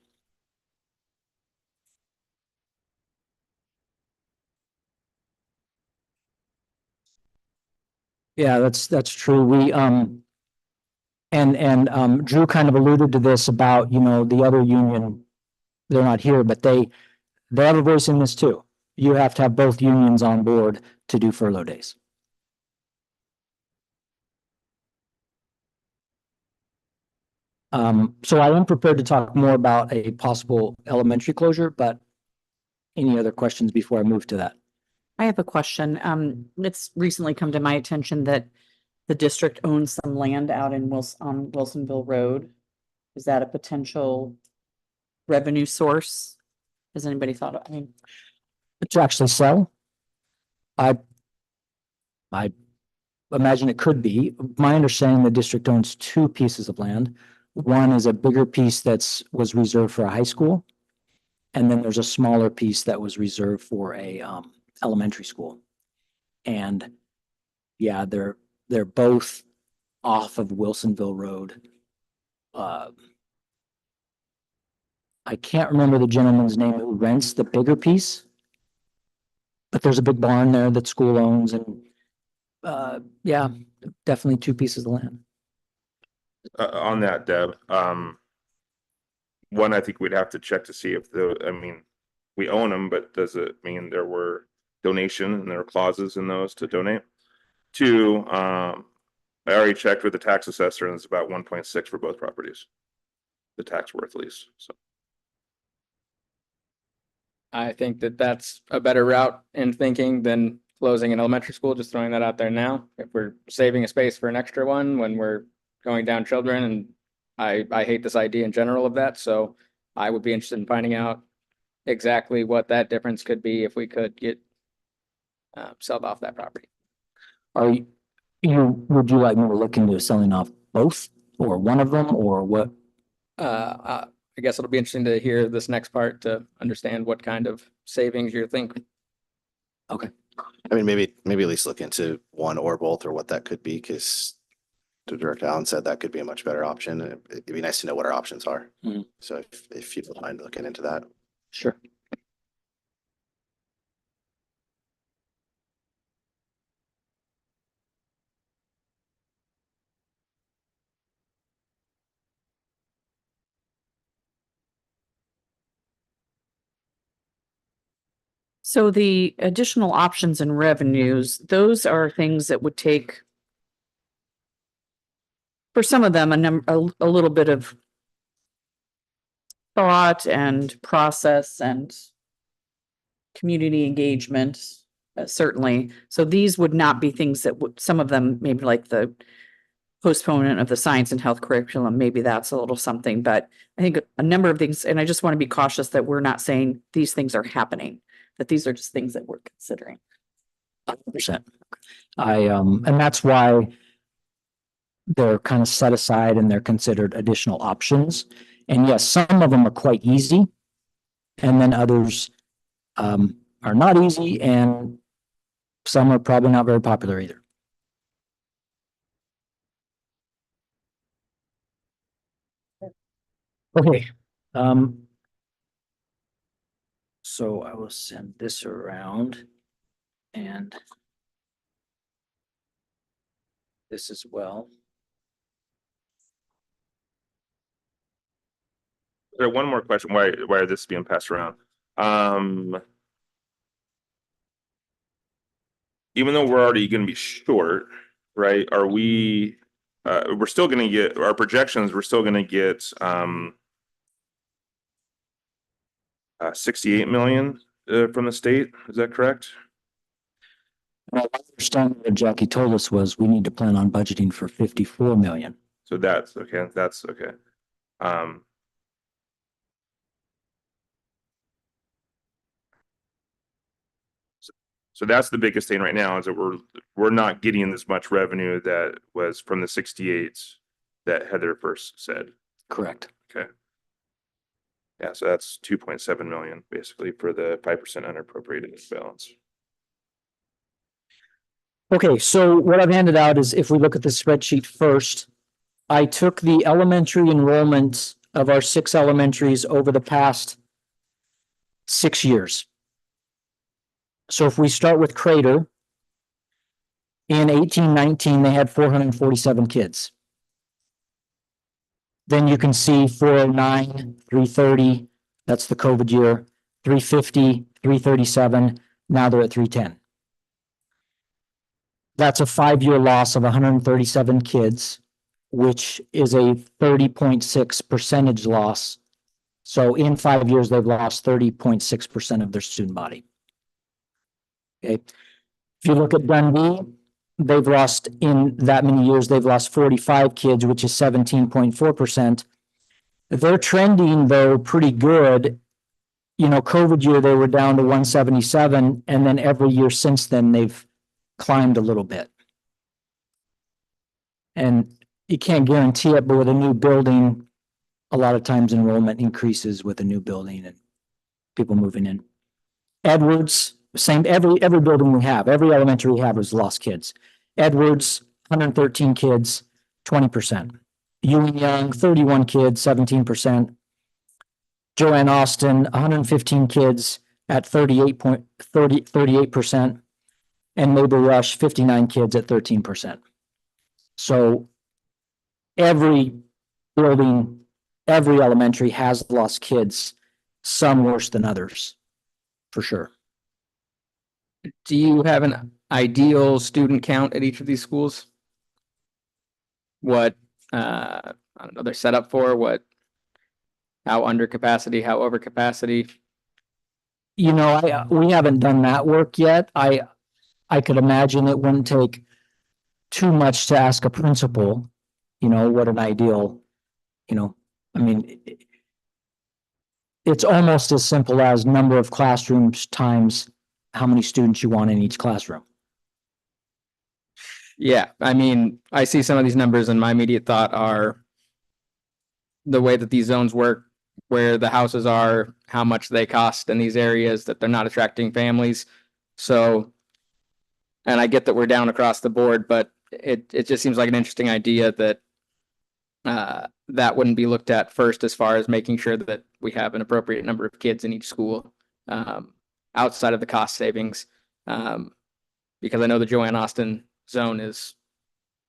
Yeah, that's true. We Drew kind of alluded to this about, the other union, they're not here, but they have a voice in this too. You have to have both unions on board to do furlough days. So I am prepared to talk more about a possible elementary closure, but any other questions before I move to that? I have a question. It's recently come to my attention that the district owns some land out on Wilsonville Road. Is that a potential revenue source? Has anybody thought of, To actually sell? I imagine it could be. My understanding, the district owns 2 pieces of land. One is a bigger piece was reserved for a high school. And then there's a smaller piece that was reserved for a elementary school. And yeah, they're both off of Wilsonville Road. I can't remember the gentleman's name who rents the bigger piece, but there's a big barn there that school owns, and yeah, definitely 2 pieces of land. On that, Deb, one, I think we'd have to check to see if we own them, but does it mean there were donation and there are clauses in those to donate? 2, I already checked with the tax assessor and it's about 1.6 for both properties. The tax worth lease, so. I think that that's a better route in thinking than closing an elementary school, just throwing that out there now. If we're saving a space for an extra one when we're going down children, and I hate this idea in general of that, so I would be interested in finding out exactly what that difference could be if we could get sold off that property. Would you like me to look into selling off both or one of them or what? I guess it'll be interesting to hear this next part to understand what kind of savings you're thinking. Okay. I mean, maybe at least look into one or both or what that could be, because the Director Allen said that could be a much better option. It'd be nice to know what our options are. Mhm. So if you don't mind looking into that. Sure. so the additional options and revenues, those are things that would take for some of them, a little bit of thought and process and community engagement, certainly. So these would not be things that would, some of them, maybe like the postponement of the science and health curriculum, maybe that's a little something, but I think a number of things, and I just want to be cautious that we're not saying these things are happening, that these are just things that we're considering. 100%. And that's why they're kind of set aside and they're considered additional options. And yes, some of them are quite easy. And then others are not easy, and some are probably not very popular either. Okay. So I will send this around and this as well. There one more question. Why are this being passed around? Even though we're already going to be short, right? Are we? We're still going to get our projections. We're still going to get 68 million from the state. Is that correct? Well, I understand what Jackie told us was we need to plan on budgeting for 54 million. So that's okay. That's okay. So that's the biggest thing right now is that we're not getting as much revenue that was from the 68 that Heather first said. Correct. Okay. Yeah, so that's 2.7 million basically for the 5% unappropriated balance. Okay, so what I've handed out is if we look at the spreadsheet first, I took the elementary enrollment of our 6 elementaries over the past 6 years. So if we start with Crater, in 1819, they had 447 kids. Then you can see 409, 330, that's the COVID year, 350, 337, now they're at 310. That's a 5-year loss of 137 kids, which is a 30.6% loss. So in 5 years, they've lost 30.6% of their student body. Okay. If you look at Dundee, they've lost in that many years, they've lost 45 kids, which is 17.4%. They're trending though pretty good. You know, COVID year, they were down to 177, and then every year since then, they've climbed a little bit. And you can't guarantee it, but with a new building, a lot of times enrollment increases with a new building and people moving in. Edwards, same, every building we have, every elementary we have has lost kids. Edwards, 113 kids, 20%. Ewing Young, 31 kids, 17%. Joanne Austin, 115 kids at 38%. And Mabel Rush, 59 kids at 13%. So every building, every elementary has lost kids, some worse than others, for sure. Do you have an ideal student count at each of these schools? What, I don't know, they're set up for, how under capacity, how over capacity? You know, we haven't done that work yet. I could imagine it wouldn't take too much to ask a principal, you know, what an ideal, you know, I mean, it's almost as simple as number of classrooms times how many students you want in each classroom. Yeah, I mean, I see some of these numbers and my immediate thought are the way that these zones work, where the houses are, how much they cost in these areas, that they're not attracting families. So, and I get that we're down across the board, but it just seems like an interesting idea that that wouldn't be looked at first as far as making sure that we have an appropriate number of kids in each school outside of the cost savings. Because I know the Joanne Austin zone is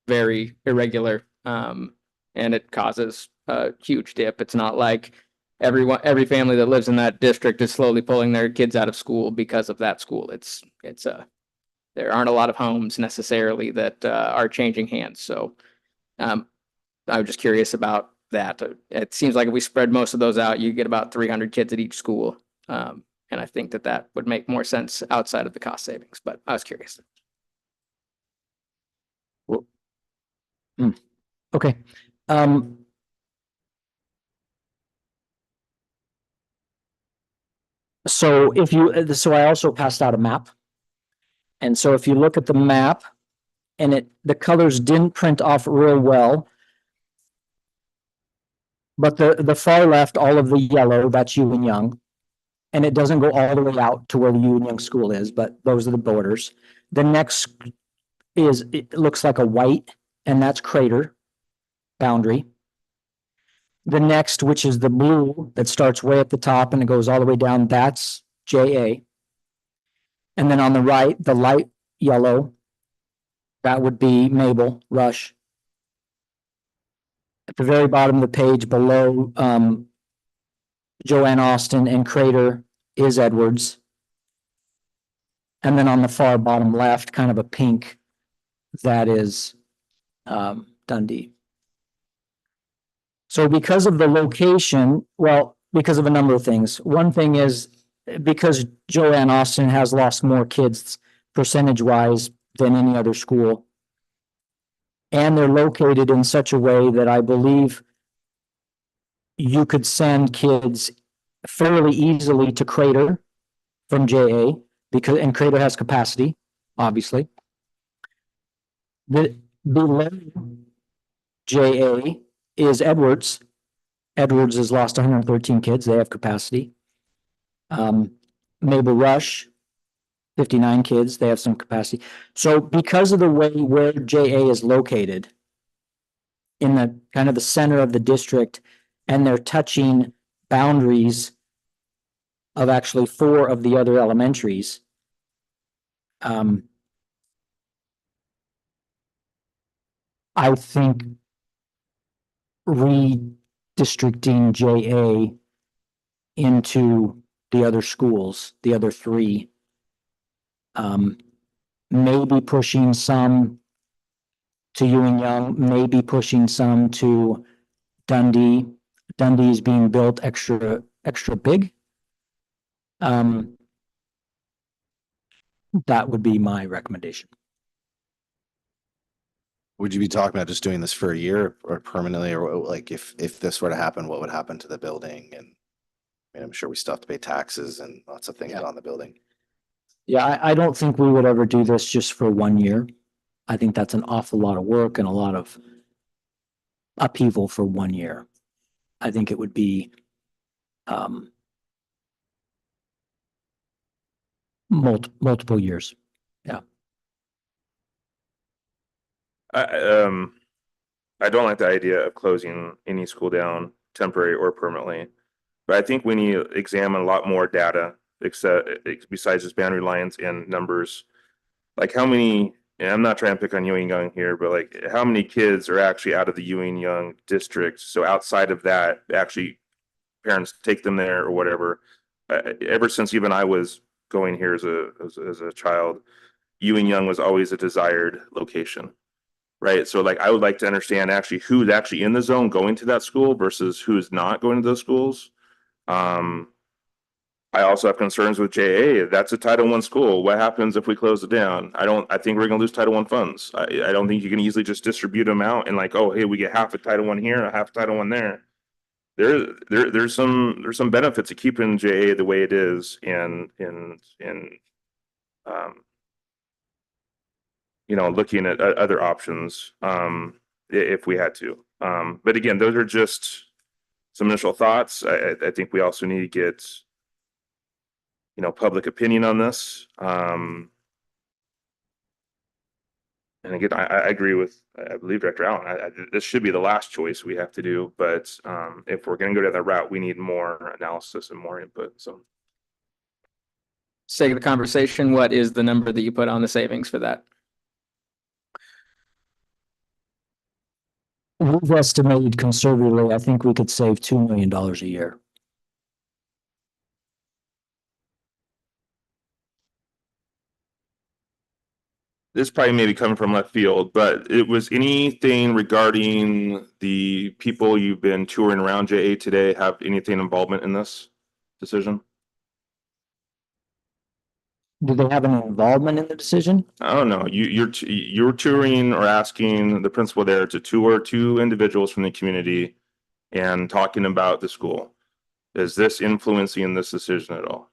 very irregular and it causes a huge dip. It's not like every family that lives in that district is slowly pulling their kids out of school because of that school. There aren't a lot of homes necessarily that are changing hands. So I was just curious about that. It seems like if we spread most of those out, you get about 300 kids at each school. And I think that that would make more sense outside of the cost savings, but I was curious. Okay. So if you, so I also passed out a map. And so if you look at the map and the colors didn't print off real well. But the far left, all of the yellow, that's Ewing Young. And it doesn't go all the way out to where the Ewing Young school is, but those are the borders. The next it looks like a white, and that's Crater boundary. The next, which is the blue that starts way at the top and it goes all the way down, that's JA. And then on the right, the light yellow, that would be Mabel, Rush. At the very bottom of the page below, Joanne Austin and Crater is Edwards. And then on the far bottom left, kind of a pink, that is Dundee. So because of the location, well, because of a number of things. One thing is because Joanne Austin has lost more kids percentage-wise than any other school. And they're located in such a way that I believe you could send kids fairly easily to Crater from JA and Crater has capacity, obviously. Below JA is Edwards. Edwards has lost 113 kids. They have capacity. Mabel Rush, 59 kids. They have some capacity. So because of the way where JA is located in the kind of the center of the district, and they're touching boundaries of actually 4 of the other elementaries. I think redistricting JA into the other schools, the other 3, maybe pushing some to Ewing Young, maybe pushing some to Dundee. Dundee is being built extra big. That would be my recommendation. Would you be talking about just doing this for a year or permanently, or like if this were to happen, what would happen to the building? And I mean, I'm sure we still have to pay taxes and lots of things on the building. Yeah, I don't think we would ever do this just for 1 year. I think that's an awful lot of work and a lot of upheaval for 1 year. I think it would be multiple years. I don't like the idea of closing any school down temporary or permanently, but I think we need to examine a lot more data besides just boundary lines and numbers. Like how many, and I'm not trying to pick on Ewing Young here, but like how many kids are actually out of the Ewing Young district? So outside of that, actually parents take them there or whatever. Ever since even I was going here as a child, Ewing Young was always a desired location. Right. So like I would like to understand actually who's actually in the zone going to that school versus who's not going to those schools. I also have concerns with JA. That's a Title I school. What happens if we close it down? I think we're gonna lose Title I funds. I don't think you can easily just distribute them out and like, oh, hey, we get half a Title I here, half a Title I there. There's some benefits to keeping JA the way it is and looking at other options if we had to. But again, those are just some initial thoughts. I think we also need to get, public opinion on this. And again, I agree with, I believe Director Allen, this should be the last choice we have to do. But if we're going to go down that route, we need more analysis and more input. So. Sake of the conversation, what is the number that you put on the savings for that? We've estimated conservatively, I think we could save $2 million a year. this probably may be coming from left field, but it was anything regarding the people you've been touring around JA today have anything involvement in this decision? Do they have an involvement in the decision? I don't know. You're touring or asking the principal there to tour two individuals from the community and talking about the school. Is this influencing this decision at all?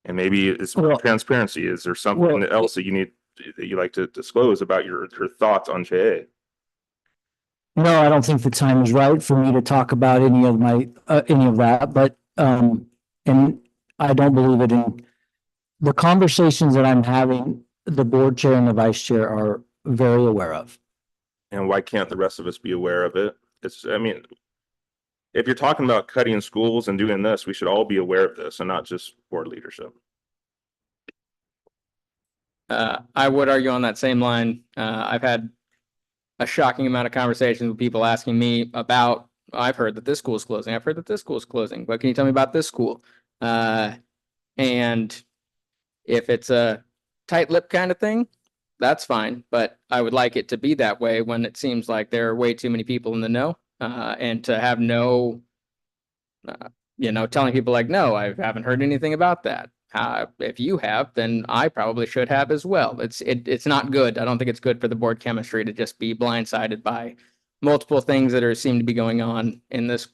And maybe it's Well- transparency. Is there something well, else that you like to disclose about your thoughts on JA? No, I don't think the time is right for me to talk about any of any of that, but, and I don't believe it in the conversations that I'm having, the board chair and the vice chair are very aware of. And why can't the rest of us be aware of it? I mean, if you're talking about cutting schools and doing this, we should all be aware of this and not just board leadership. I would argue on that same line. I've had a shocking amount of conversations with people asking me about, I've heard that this school is closing. I've heard that this school is closing. What can you tell me about this school? And if it's a tight lip kind of thing, that's fine. But I would like it to be that way when it seems like there are way too many people in the know. And to have no, telling people like, no, I haven't heard anything about that. If you have, then I probably should have as well. It's not good. I don't think it's good for the board chemistry to just be blindsided by multiple things that seem to be going on in this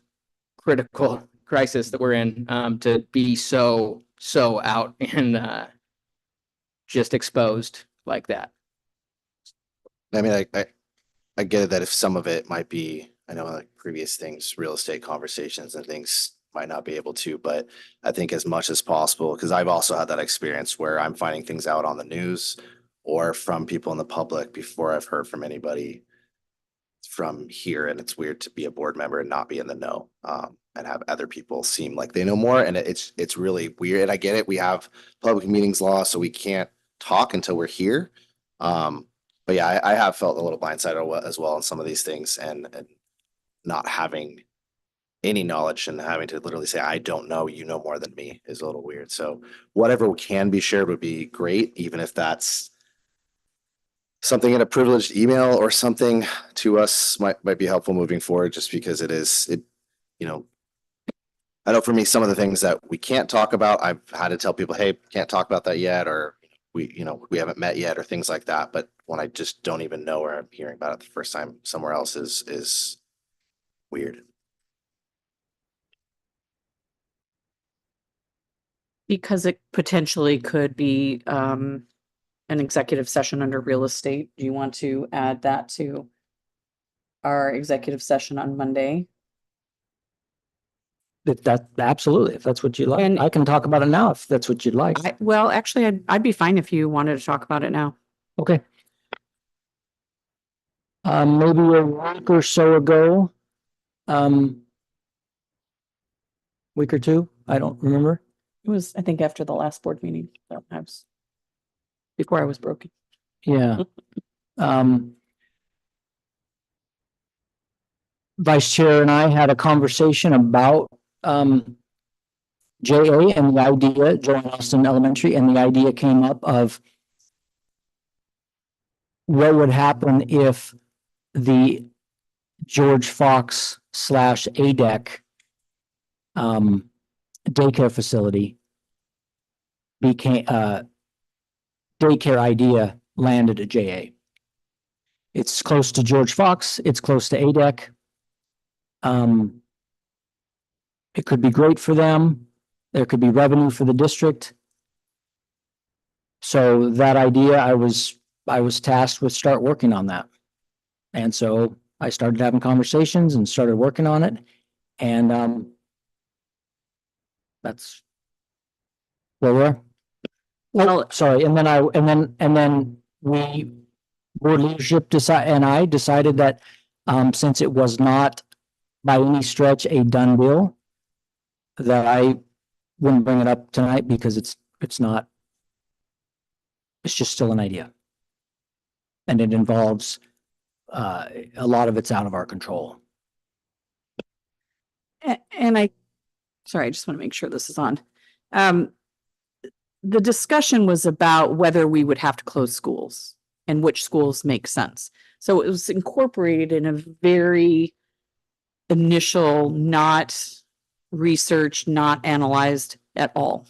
critical crisis that we're in, to be so out and just exposed like that. I mean, I get it that if some of it might be, I know like previous things, real estate conversations and things might not be able to, but I think as much as possible, because I've also had that experience where I'm finding things out on the news or from people in the public before I've heard from anybody from here. And it's weird to be a board member and not be in the know, and have other people seem like they know more. And it's really weird. And I get it. We have public meetings law, so we can't talk until we're here. But yeah, I have felt a little blindsided as well on some of these things and not having any knowledge and having to literally say, I don't know, you know more than me is a little weird. So whatever can be shared would be great, even if that's something in a privileged email or something to us might be helpful moving forward, just because I know for me, some of the things that we can't talk about, I've had to tell people, hey, can't talk about that yet, or we haven't met yet, or things like that. But when I just don't even know, or I'm hearing about it the first time somewhere else is weird. Because it potentially could be an executive session under real estate. Do you want to add that to our executive session on Monday? If absolutely, if that's what you like, And- I can talk about it now if that's what you'd like. Well, actually, I'd be fine if you wanted to talk about it now. Okay. Maybe a week or so ago, week or two, I don't remember. It was, I think, after the last board meeting. So before I was broken. Yeah. Vice Chair and I had a conversation about JA and the idea, Joel Austin Elementary, and the idea came up of what would happen if the George Fox / ADEC daycare facility became daycare idea landed at JA. It's close to George Fox. It's close to ADEC. It could be great for them. There could be revenue for the district. So that idea, I was tasked with start working on that. And so I started having conversations and started working on it. And that's where we're. Well, Sorry, and then we, board leadership decided that since it was not by any stretch a done deal, that I wouldn't bring it up tonight because it's not, it's just still an idea. And it involves a lot of it's out of our control. and sorry, I just want to make sure this is on. the discussion was about whether we would have to close schools and which schools make sense. So it was incorporated in a very initial, not researched, not analyzed at all.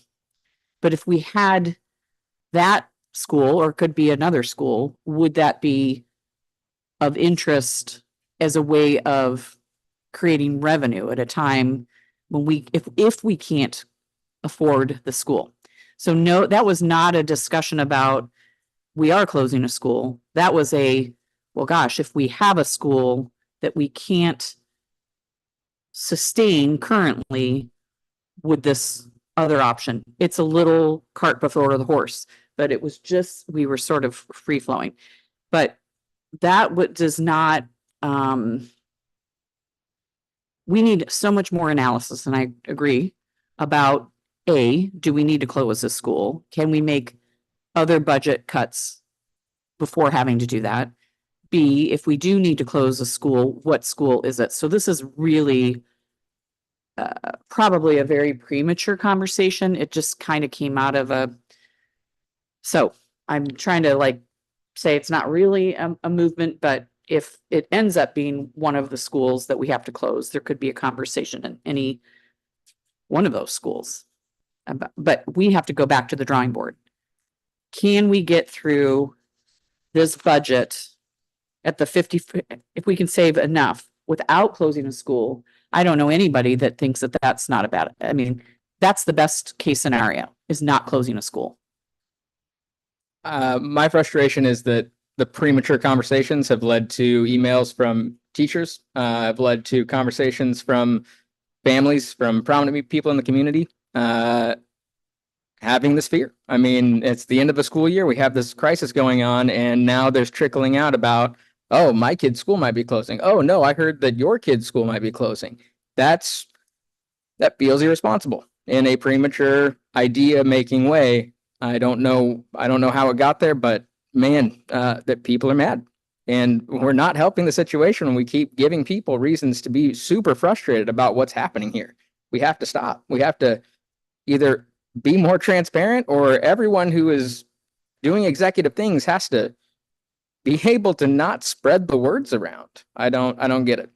But if we had that school, or it could be another school, would that be of interest as a way of creating revenue at a time when we, if we can't afford the school? So no, that was not a discussion about we are closing a school. That was a, well, gosh, if we have a school that we can't sustain currently, would this other option? It's a little cart before the horse, but it was just, we were sort of free flowing. But that does not, we need so much more analysis, and I agree about do we need to close a school? Can we make other budget cuts before having to do that? B, if we do need to close a school, what school is it? So this is really probably a very premature conversation. It just kind of came out of so I'm trying to like say it's not really a movement, but if it ends up being one of the schools that we have to close, there could be a conversation in any one of those schools. But we have to go back to the drawing board. Can we get through this budget at the 50, if we can save enough without closing a school? I don't know anybody that thinks that that's not a bad, I mean, that's the best case scenario, is not closing a school. My frustration is that the premature conversations have led to emails from teachers, have led to conversations from families, from prominent people in the community, having this fear. I mean, it's the end of the school year. We have this crisis going on, and now there's trickling out about, oh, my kid's school might be closing. Oh, no, I heard that your kid's school might be closing. That feels irresponsible in a premature idea making way. I don't know how it got there, but man, that people are mad, and we're not helping the situation when we keep giving people reasons to be super frustrated about what's happening here. We have to stop. We have to either be more transparent, or everyone who is doing executive things has to be able to not spread the words around. I don't get it.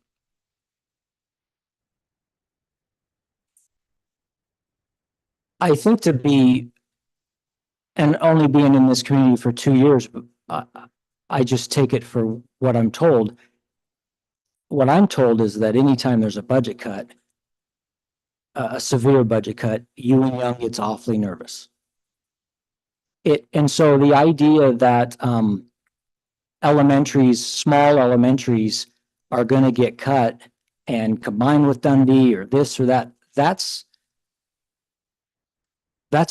I think to be, and only being in this community for 2 years, I just take it for what I'm told. What I'm told is that anytime there's a budget cut, a severe budget cut, Young gets awfully nervous. And so the idea that small elementaries are going to get cut and combined with Dundee or this or that, that's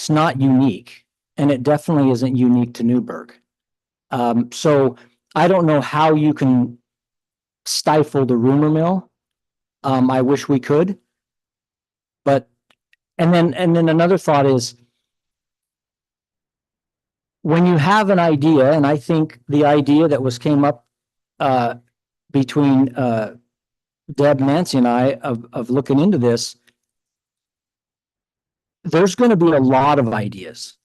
not unique. And it definitely isn't unique to Newburgh. So I don't know how you can stifle the rumor mill. I wish we could. But, and then another thought is, when you have an idea, and I think the idea that came up between Deb, Nancy, and I of looking into this, there's going to be a lot of ideas,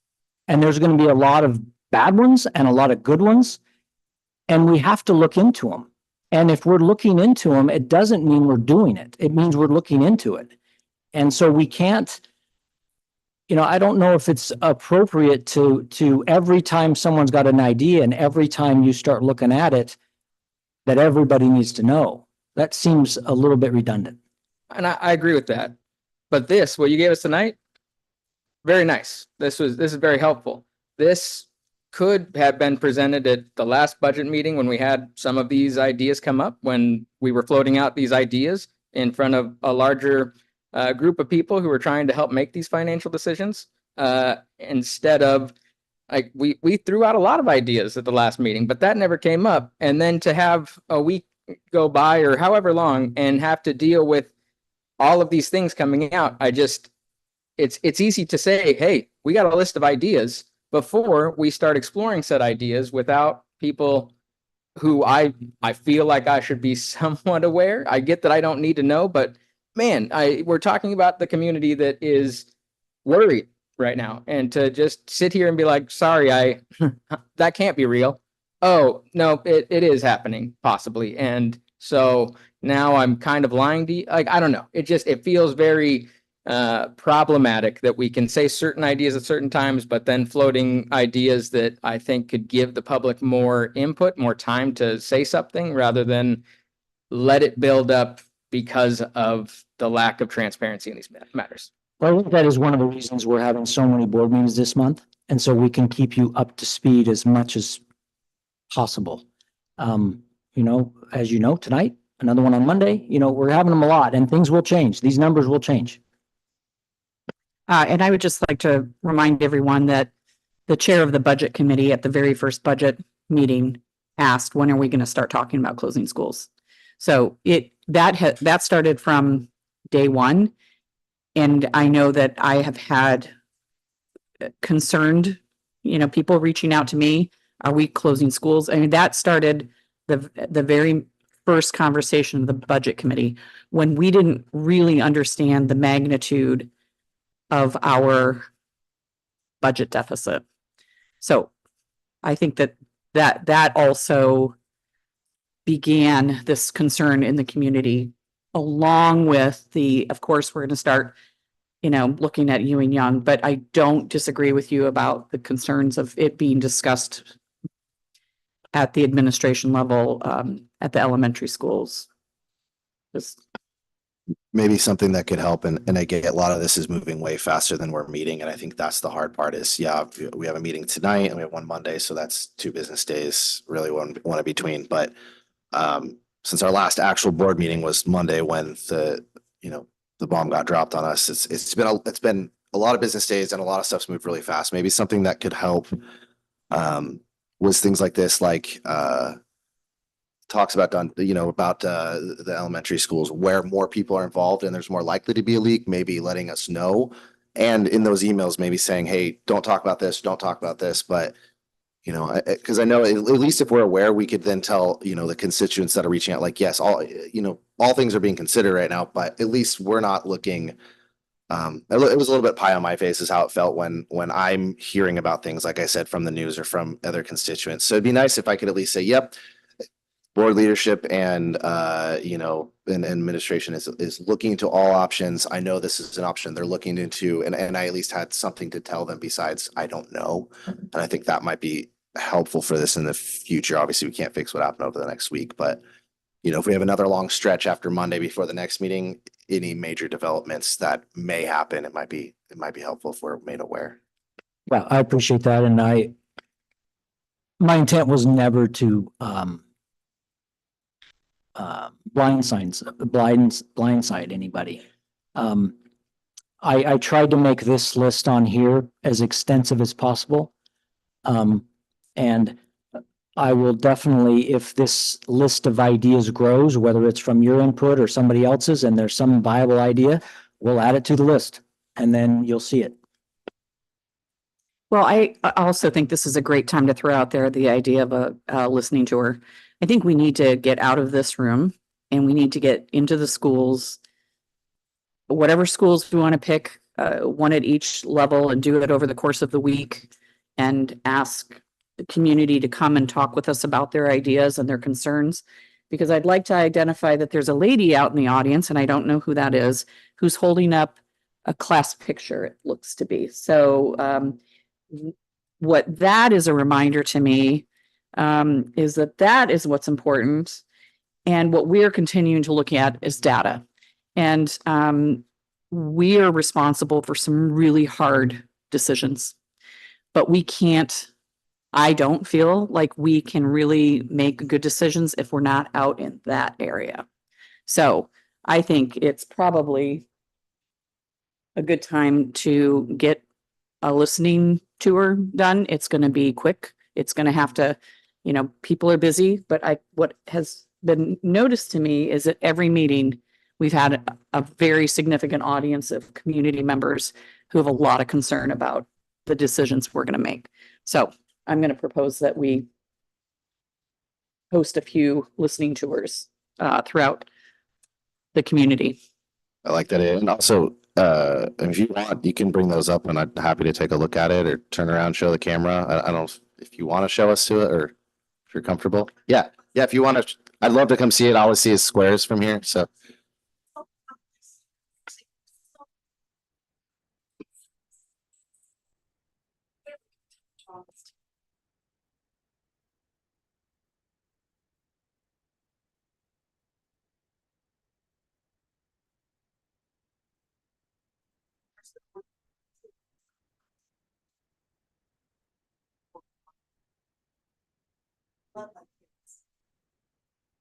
and there's going to be a lot of bad ones and a lot of good ones, and we have to look into them. And if we're looking into them, it doesn't mean we're doing it. It means we're looking into it. And so we can't, I don't know if it's appropriate to every time someone's got an idea and every time you start looking at it, that everybody needs to know. That seems a little bit redundant. And I agree with that. But what you gave us tonight, very nice. This is very helpful. This could have been presented at the last budget meeting when we had some of these ideas come up, when we were floating out these ideas in front of a larger group of people who were trying to help make these financial decisions. Instead of, like, we threw out a lot of ideas at the last meeting, but that never came up. And then to have a week go by or however long and have to deal with all of these things coming out, it's easy to say, hey, we got a list of ideas, before we start exploring said ideas without people who I feel like I should be somewhat aware. I get that I don't need to know, but man, we're talking about the community that is worried right now. And to just sit here and be like, sorry, that can't be real. Oh, no, it is happening possibly. And so now I'm kind of lying to you. Like, I don't know. It feels very problematic that we can say certain ideas at certain times, but then floating ideas that I think could give the public more input, more time to say something rather than let it build up because of the lack of transparency in these matters. Well, I think that is one of the reasons we're having so many board meetings this month. And so we can keep you up to speed as much as possible. As you know, tonight, another one on Monday, we're having them a lot and things will change. These numbers will change. And I would just like to remind everyone that the chair of the budget committee at the very first budget meeting asked, when are we going to start talking about closing schools? So that started from day one. And I know that I have had concerned, people reaching out to me, are we closing schools? I mean, that started the very first conversation of the budget committee when we didn't really understand the magnitude of our budget deficit. So I think that also began this concern in the community, along with of course, we're going to start, looking at Ewing Young, but I don't disagree with you about the concerns of it being discussed at the administration level, at the elementary schools. Just Maybe something that could help, and I get a lot of this is moving way faster than we're meeting, and I think that's the hard part is, yeah, we have a meeting tonight and we have one Monday, so that's 2 business days, really one between, but since our last actual board meeting was Monday when the bomb got dropped on us, it's been a lot of business days and a lot of stuff's moved really fast. Maybe something that could help was things like this, like talks about the elementary schools where more people are involved and there's more likely to be a leak, maybe letting us know. And in those emails, maybe saying, hey, don't talk about this. But, because I know at least if we're aware, we could then tell, the constituents that are reaching out, like, yes, all things are being considered right now, but at least we're not looking. It was a little bit pie on my face is how it felt when I'm hearing about things, like I said, from the news or from other constituents. So it'd be nice if I could at least say, yep, board leadership and and administration is looking into all options. I know this is an option they're looking into, and I at least had something to tell them besides I don't know. And I think that might be helpful for this in the future. Obviously, we can't fix what happened over the next week, but if we have another long stretch after Monday before the next meeting, any major developments that may happen, it might be helpful if we're made aware. Well, I appreciate that. And my intent was never to blindside anybody. I tried to make this list on here as extensive as possible. And I will definitely, if this list of ideas grows, whether it's from your input or somebody else's, and there's some viable idea, we'll add it to the list and then you'll see it. Well, I also think this is a great time to throw out there the idea of a listening tour. I think we need to get out of this room and we need to get into the schools, whatever schools we want to pick, one at each level, and do it over the course of the week and ask the community to come and talk with us about their ideas and their concerns. Because I'd like to identify that there's a lady out in the audience, and I don't know who that is, who's holding up a class picture, it looks to be. So what that is a reminder to me is that is what's important. And what we're continuing to look at is data. And we are responsible for some really hard decisions, but I don't feel like we can really make good decisions if we're not out in that area. So I think it's probably a good time to get a listening tour done. It's going to be quick. It's going to have to, people are busy, but what has been noticed to me is that every meeting we've had a very significant audience of community members who have a lot of concern about the decisions we're going to make. So I'm going to propose that we host a few listening tours throughout the community. I like that. And also, if you want, you can bring those up and I'm happy to take a look at it or turn around, show the camera. I don't know if you want to show us to it or if you're comfortable. Yeah, yeah, if you want to, I'd love to come see it. All I see is squares from here, so.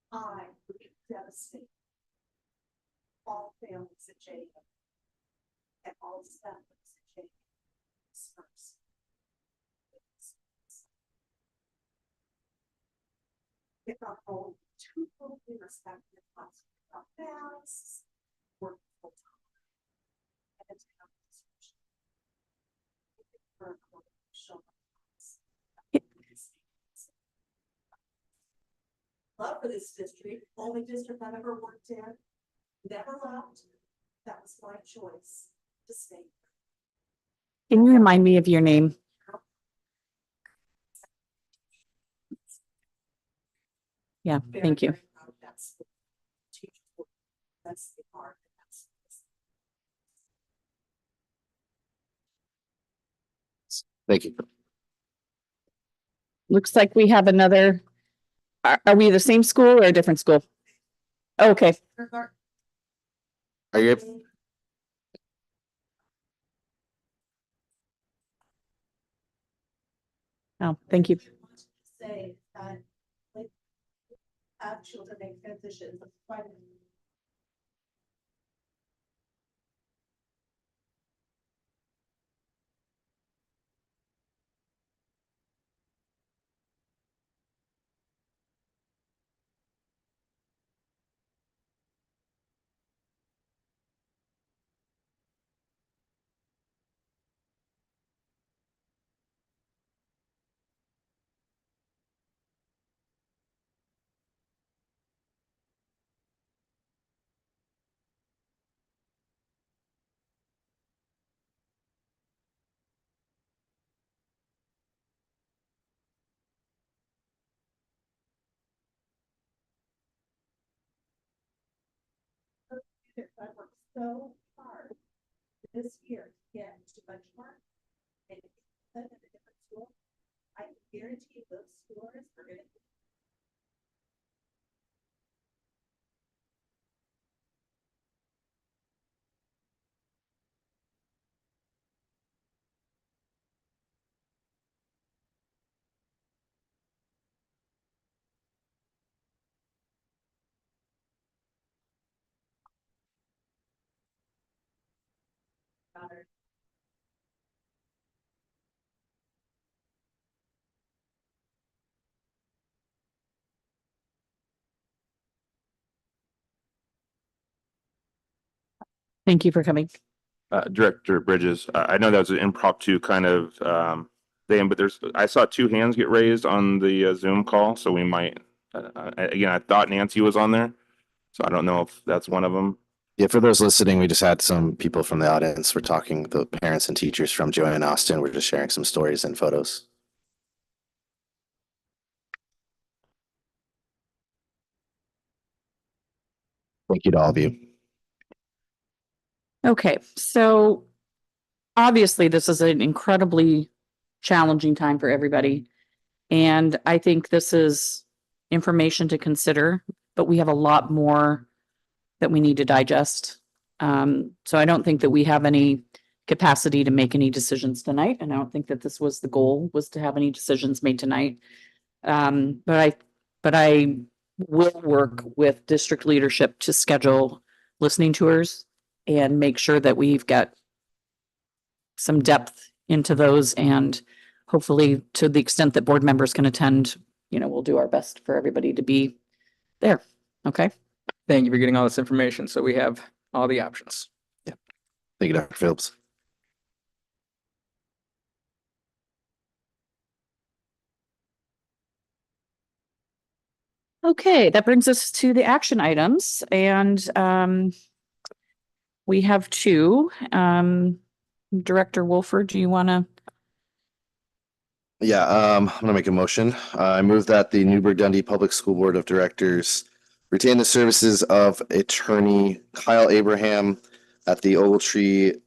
I would be devastated. All families at Jacob and all families at Jacob. First. If our home too closely respected us about balance, work full time. And it's how it's love for this district, only district I've ever worked in, never left. That was my choice to stay. Can you remind me of your name? Yeah, thank you. That's the art. Thank you. Looks like we have another. Are we the same school or a different school? Okay, Are you, oh, thank you. Say that like have children make transitions. I worked so hard this year to get to benchmark. And if you put in a different school, I can guarantee those scores are gonna be. Better. Thank you for coming. Director Bridges, I know that was an impromptu kind of thing, but I saw two hands get raised on the Zoom call, so we might, again, I thought Nancy was on there. So I don't know if that's one of them. yeah, for those listening, we just had some people from the audience. We're talking, the parents and teachers from Joanne Austin. We're just sharing some stories and photos. Thank you to all of you. Okay, so obviously this is an incredibly challenging time for everybody. And I think this is information to consider, but we have a lot more that we need to digest. So I don't think that we have any capacity to make any decisions tonight. And I don't think that this was the goal, was to have any decisions made tonight. But I will work with district leadership to schedule listening tours and make sure that we've got some depth into those, and hopefully to the extent that board members can attend, we'll do our best for everybody to be there. Okay. Thank you for getting all this information. So we have all the options. Thank you, Dr. Phillips. Okay, that brings us to the action items, and We have two. Director Wolford, do you want to? Yeah, I'm gonna make a motion. I move that the Newburgh Dundee Public School Board of Directors retain the services of attorney Kyle Abraham at the Ogletree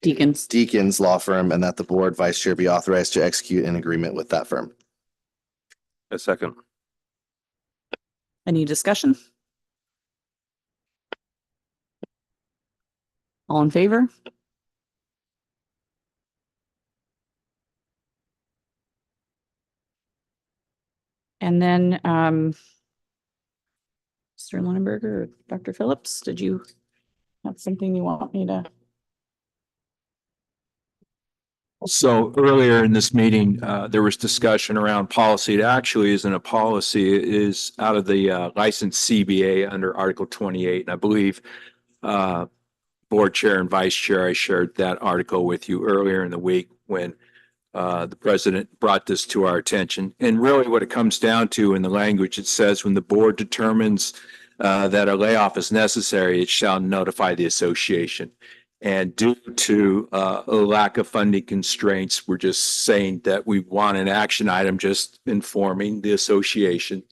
Deacons Law Firm, and that the board vice chair be authorized to execute an agreement with that firm. A second. Any discussion? All in favor? And then, Mr. Lunenberger or Dr. Phillips, did you have something you want me to? So earlier in this meeting, there was discussion around policy. It actually isn't a policy. It is out of the licensed CBA under Article 28. And I believe board chair and vice chair, I shared that article with you earlier in the week when the president brought this to our attention. And really what it comes down to in the language, it says when the board determines that a layoff is necessary, it shall notify the association. And due to a lack of funding constraints, we're just saying that we want an action item just informing the association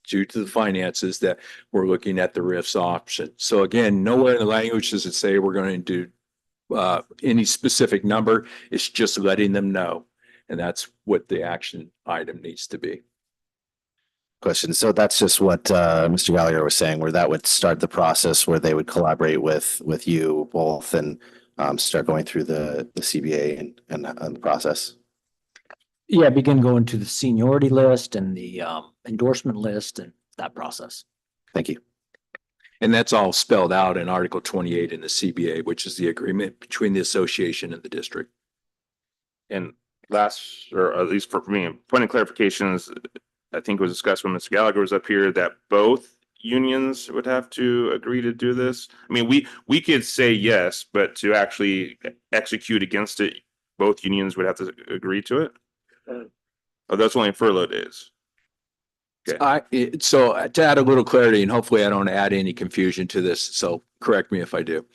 due to the finances that we're looking at the RIFs option. So again, nowhere in the language does it say we're going to do any specific number. It's just letting them know. And that's what the action item needs to be. Question. So that's just what Mr. Gallagher was saying, where that would start the process where they would collaborate with you both and start going through the CBA and the process. Yeah, begin going to the seniority list and the endorsement list and that process. Thank you. And that's all spelled out in Article 28 in the CBA, which is the agreement between the association and the district. And last, or at least for me, point of clarification is, I think it was discussed when Mr. Gallagher was up here that both unions would have to agree to do this. I mean, we could say yes, but to actually execute against it, both unions would have to agree to it. Oh, that's only furlough days. So to add a little clarity, and hopefully I don't add any confusion to this, so correct me if I do.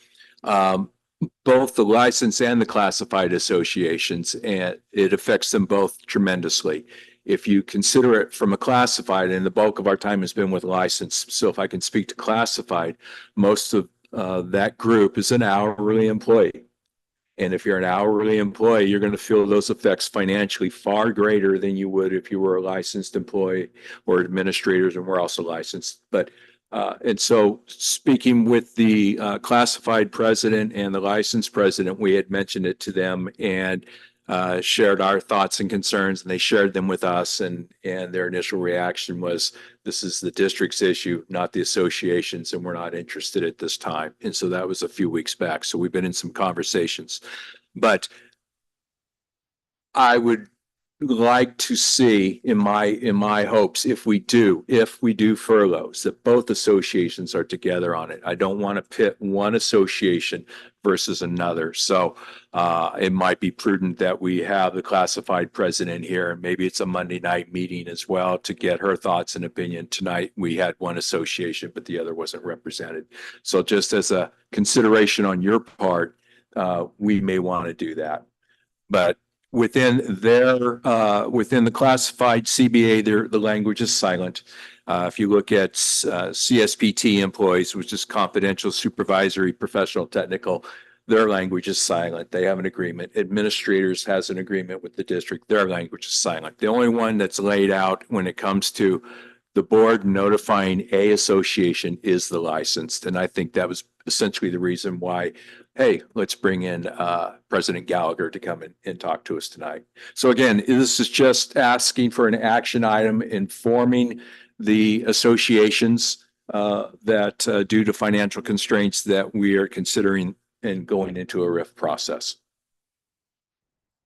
Both the licensed and the classified associations, and it affects them both tremendously. If you consider it from a classified, and the bulk of our time has been with licensed, so if I can speak to classified, most of that group is an hourly employee. And if you're an hourly employee, you're going to feel those effects financially far greater than you would if you were a licensed employee or administrators, and we're also licensed. But and so speaking with the classified president and the licensed president, we had mentioned it to them and shared our thoughts and concerns, and they shared them with us. And their initial reaction was, this is the district's issue, not the association's, and we're not interested at this time. And so that was a few weeks back. So we've been in some conversations, but I would like to see in my hopes, if we do furloughs, that both associations are together on it. I don't want to pit one association versus another. So it might be prudent that we have the classified president here, and maybe it's a Monday night meeting as well to get her thoughts and opinion. Tonight we had one association, but the other wasn't represented. So just as a consideration on your part, we may want to do that. But within the classified CBA, the language is silent. If you look at CSPT employees, which is confidential, supervisory, professional, technical, their language is silent. They have an agreement. Administrators has an agreement with the district. Their language is silent. The only one that's laid out when it comes to the board notifying a association is the licensed. And I think that was essentially the reason why, hey, let's bring in President Gallagher to come in and talk to us tonight. So again, this is just asking for an action item informing the associations that due to financial constraints that we are considering and going into a RIF process.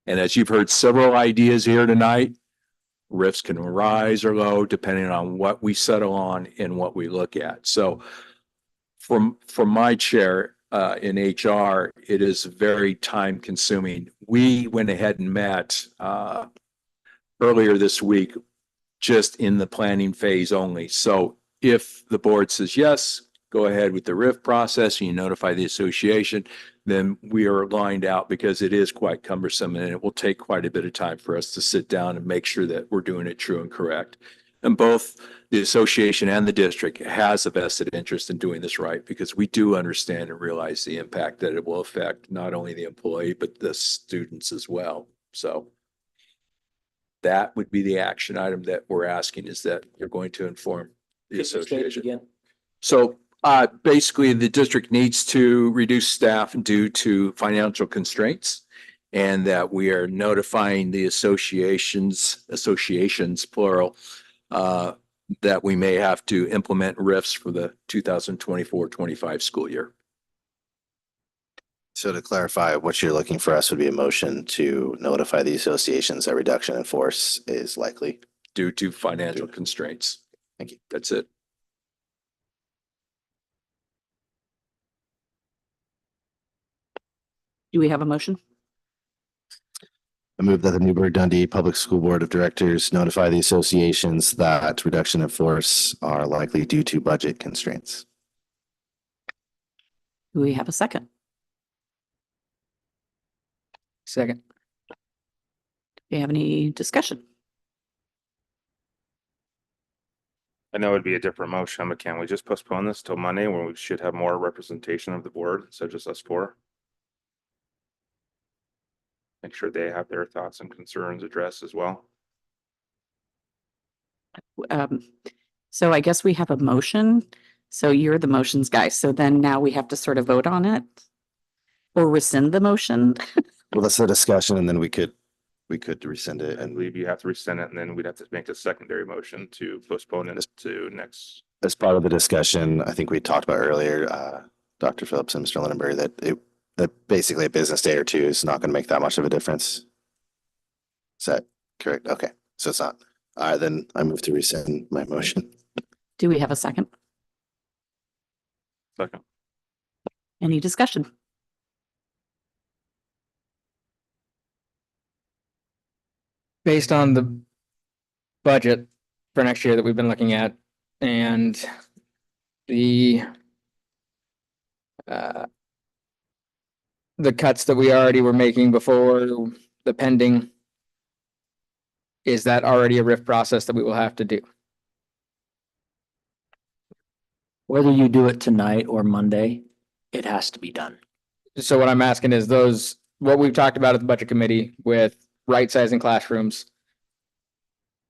And as you've heard several ideas here tonight, RIFs can rise or low depending on what we settle on and what we look at. So from my chair in HR, it is very time consuming. We went ahead and met earlier this week just in the planning phase only. So if the board says yes, go ahead with the RIF process and you notify the association, then we are lined out because it is quite cumbersome and it will take quite a bit of time for us to sit down and make sure that we're doing it true and correct. And both the association and the district has a vested interest in doing this right because we do understand and realize the impact that it will affect not only the employee, but the students as well. So that would be the action item that we're asking, is that you're going to inform the association. Again, So basically, the district needs to reduce staff due to financial constraints, and that we are notifying the associations plural, that we may have to implement RIFs for the 2024-25 school year. So to clarify, what you're looking for us would be a motion to notify the associations that reduction in force is likely. Due to financial constraints. Thank you. That's it. Do we have a motion? I move that the Newburgh Dundee Public School Board of Directors notify the associations that reduction in force are likely due to budget constraints. Do we have a second? Second. Do we have any discussion? I know it'd be a different motion, but can we just postpone this till Monday when we should have more representation of the board instead of just us four? Make sure they have their thoughts and concerns addressed as well. So I guess we have a motion. So you're the motions guy. So then now we have to sort of vote on it or rescind the motion. Well, that's the discussion and then we could rescind it I and believe you have to rescind it and then we'd have to make a secondary motion to postpone it to next. as part of the discussion, I think we talked about earlier, Dr. Phillips and Mr. Lindenberg, that basically a business day or two is not going to make that much of a difference. Is that correct? Okay, so it's not. All right, then I move to rescind my motion. Do we have a second? Second. Any discussion? Based on the budget for next year that we've been looking at and the cuts that we already were making before the pending, is that already a RIF process that we will have to do? whether you do it tonight or Monday, it has to be done. So what I'm asking is what we've talked about at the budget committee with right sizing classrooms,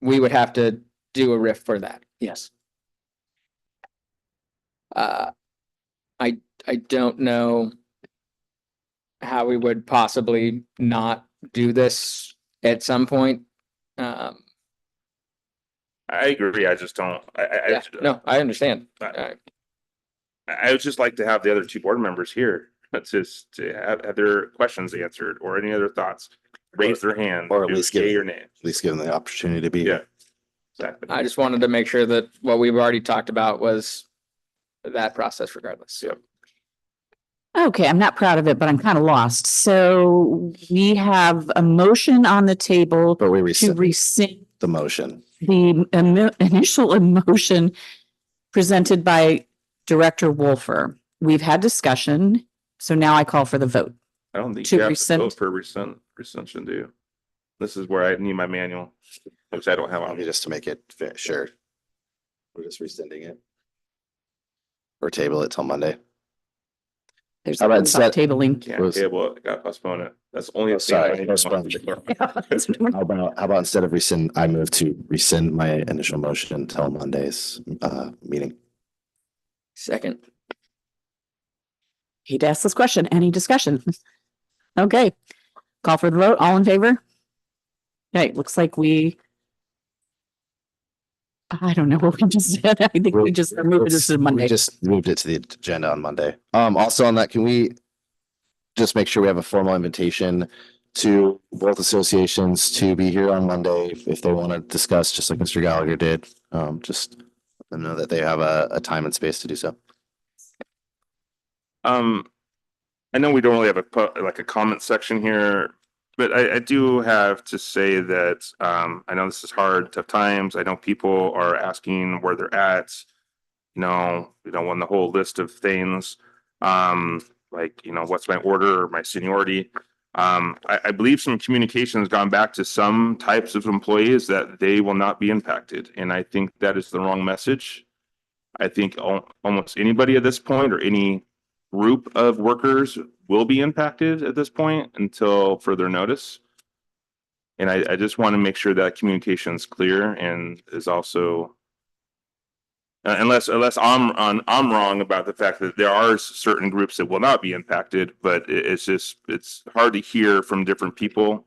we would have to do a RIF for that. Yes. I don't know how we would possibly not do this at some point. I agree. I just don't, Yeah, no, I understand. I would just like to have the other two board members here, but just to have their questions answered or any other thoughts, raise their hand. Or at do least yay give- or nay. At least give them the opportunity to be. Yeah. Exactly. I just wanted to make sure that what we've already talked about was that process regardless. Yep. Okay, I'm not proud of it, but I'm kind of lost. So we have a motion on the table But we to rescind rescind the motion. the initial emotion presented by Director Wolfer. We've had discussion, so now I call for the vote. I don't think To you have to rescind- vote for rescission, do you? This is where I need my manual, which I don't have on me. Just to make it fair, sure. We're just rescinding it. Or table it till Monday. There's How about things about instead- tabling. Can't Was- table it, gotta postpone it. That's the only. Oh, thing I sorry, need to postpone. know. How about instead of rescind, I move to rescind my initial motion until Monday's meeting. Second. He'd ask this question. Any discussion? Okay, call for the vote. All in favor? Okay, looks like I don't know what we just said. I think we just moved this to We Monday. just moved it to the agenda on Monday. Also on that, can we just make sure we have a formal invitation to both associations to be here on Monday if they want to discuss, just like Mr. Gallagher did. Just let them know that they have a time and space to do so. I know we don't really have a comment section here, but I do have to say that, I know this is hard, tough times. I know people are asking where they're at. we want the whole list of things. Like, what's my order or my seniority? I believe some communication has gone back to some types of employees that they will not be impacted. And I think that is the wrong message. I think almost anybody at this point or any group of workers will be impacted at this point until further notice. And I just want to make sure that communication is clear and is also, unless I'm wrong about the fact that there are certain groups that will not be impacted, but it's hard to hear from different people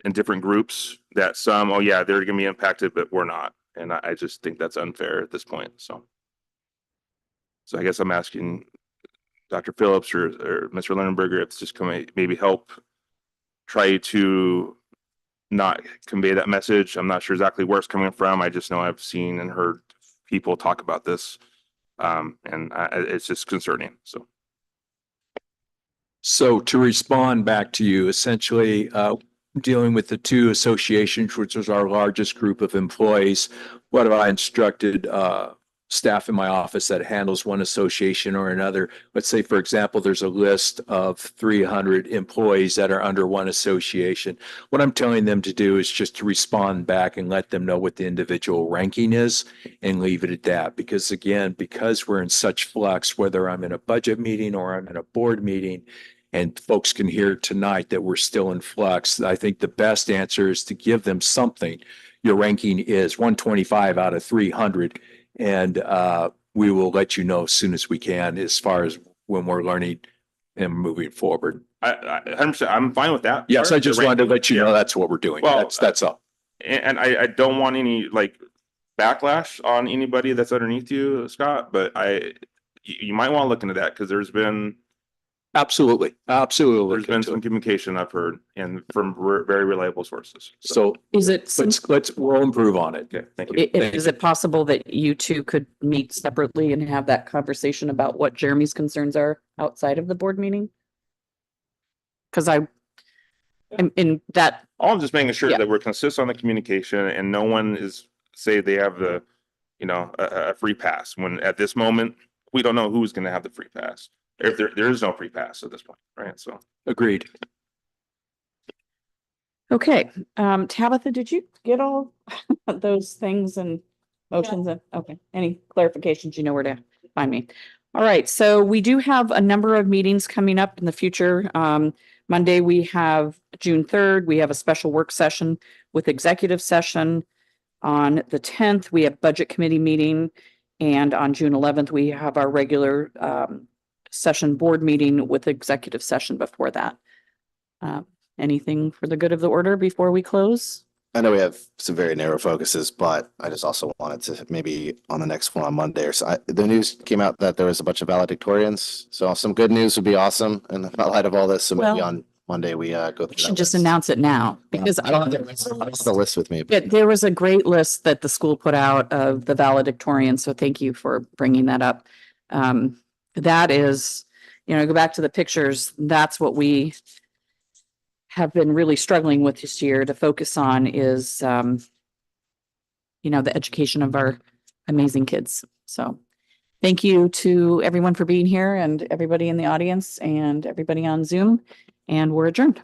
in different groups that some, oh yeah, they're gonna be impacted, but we're not. And I just think that's unfair at this point. So I guess I'm asking Dr. Phillips or Mr. Lenenberger if it's just come maybe help try to not convey that message. I'm not sure exactly where it's coming from. I just know I've seen and heard people talk about this. It's just concerning. So to respond back to you, essentially, dealing with the two associations, which is our largest group of employees, what have I instructed staff in my office that handles one association or another? Let's say, for example, there's a list of 300 employees that are under one association. What I'm telling them to do is just to respond back and let them know what the individual ranking is and leave it at that. Because again, because we're in such flux, whether I'm in a budget meeting or I'm in a board meeting, and folks can hear tonight that we're still in flux, I think the best answer is to give them something. Your ranking is 125 out of 300. And we will let you know as soon as we can as far as when we're learning and moving forward. I'm fine with that. Yes, I just wanted to let you know Yeah. that's what we're doing. Well, That's all. And I don't want any backlash on anybody that's underneath you, Scott, but you might want to look into that because there's been Absolutely. some communication I've heard and from very reliable sources. So Is it, we'll improve on it. Okay, thank you. is it possible that you two could meet separately and have that conversation about what Jeremy's concerns are outside of the board meeting? Because I'm in that, I'm just making sure Yeah. that we're consistent on the communication and no one is say they have the, a free pass when at this moment, we don't know who's going to have the free pass. If there is no free pass at this point, right? So Agreed. okay. Tabitha, did you get all those things and motions? Okay. Any clarifications, you know where to find me. All right. So we do have a number of meetings coming up in the future. Monday, we have June 3rd. We have a special work session with executive session. On the 10th, we have budget committee meeting. And on June 11th, we have our regular session board meeting with executive session before that. Anything for the good of the order before we close? I know we have some very narrow focuses, but I just also wanted to maybe on the next one on Monday or so. The news came out that there was a bunch of valedictorians. So some good news would be awesome in the light of all this. So maybe Well, on Monday we go through We that should just list. announce it now because I don't have the list with me. Yeah, there was a great list that the school put out of the valedictorians, so thank you for bringing that up. That is, go back to the pictures, that's what we have been really struggling with this year to focus on is, the education of our amazing kids. So thank you to everyone for being here and everybody in the audience and everybody on Zoom, and we're adjourned.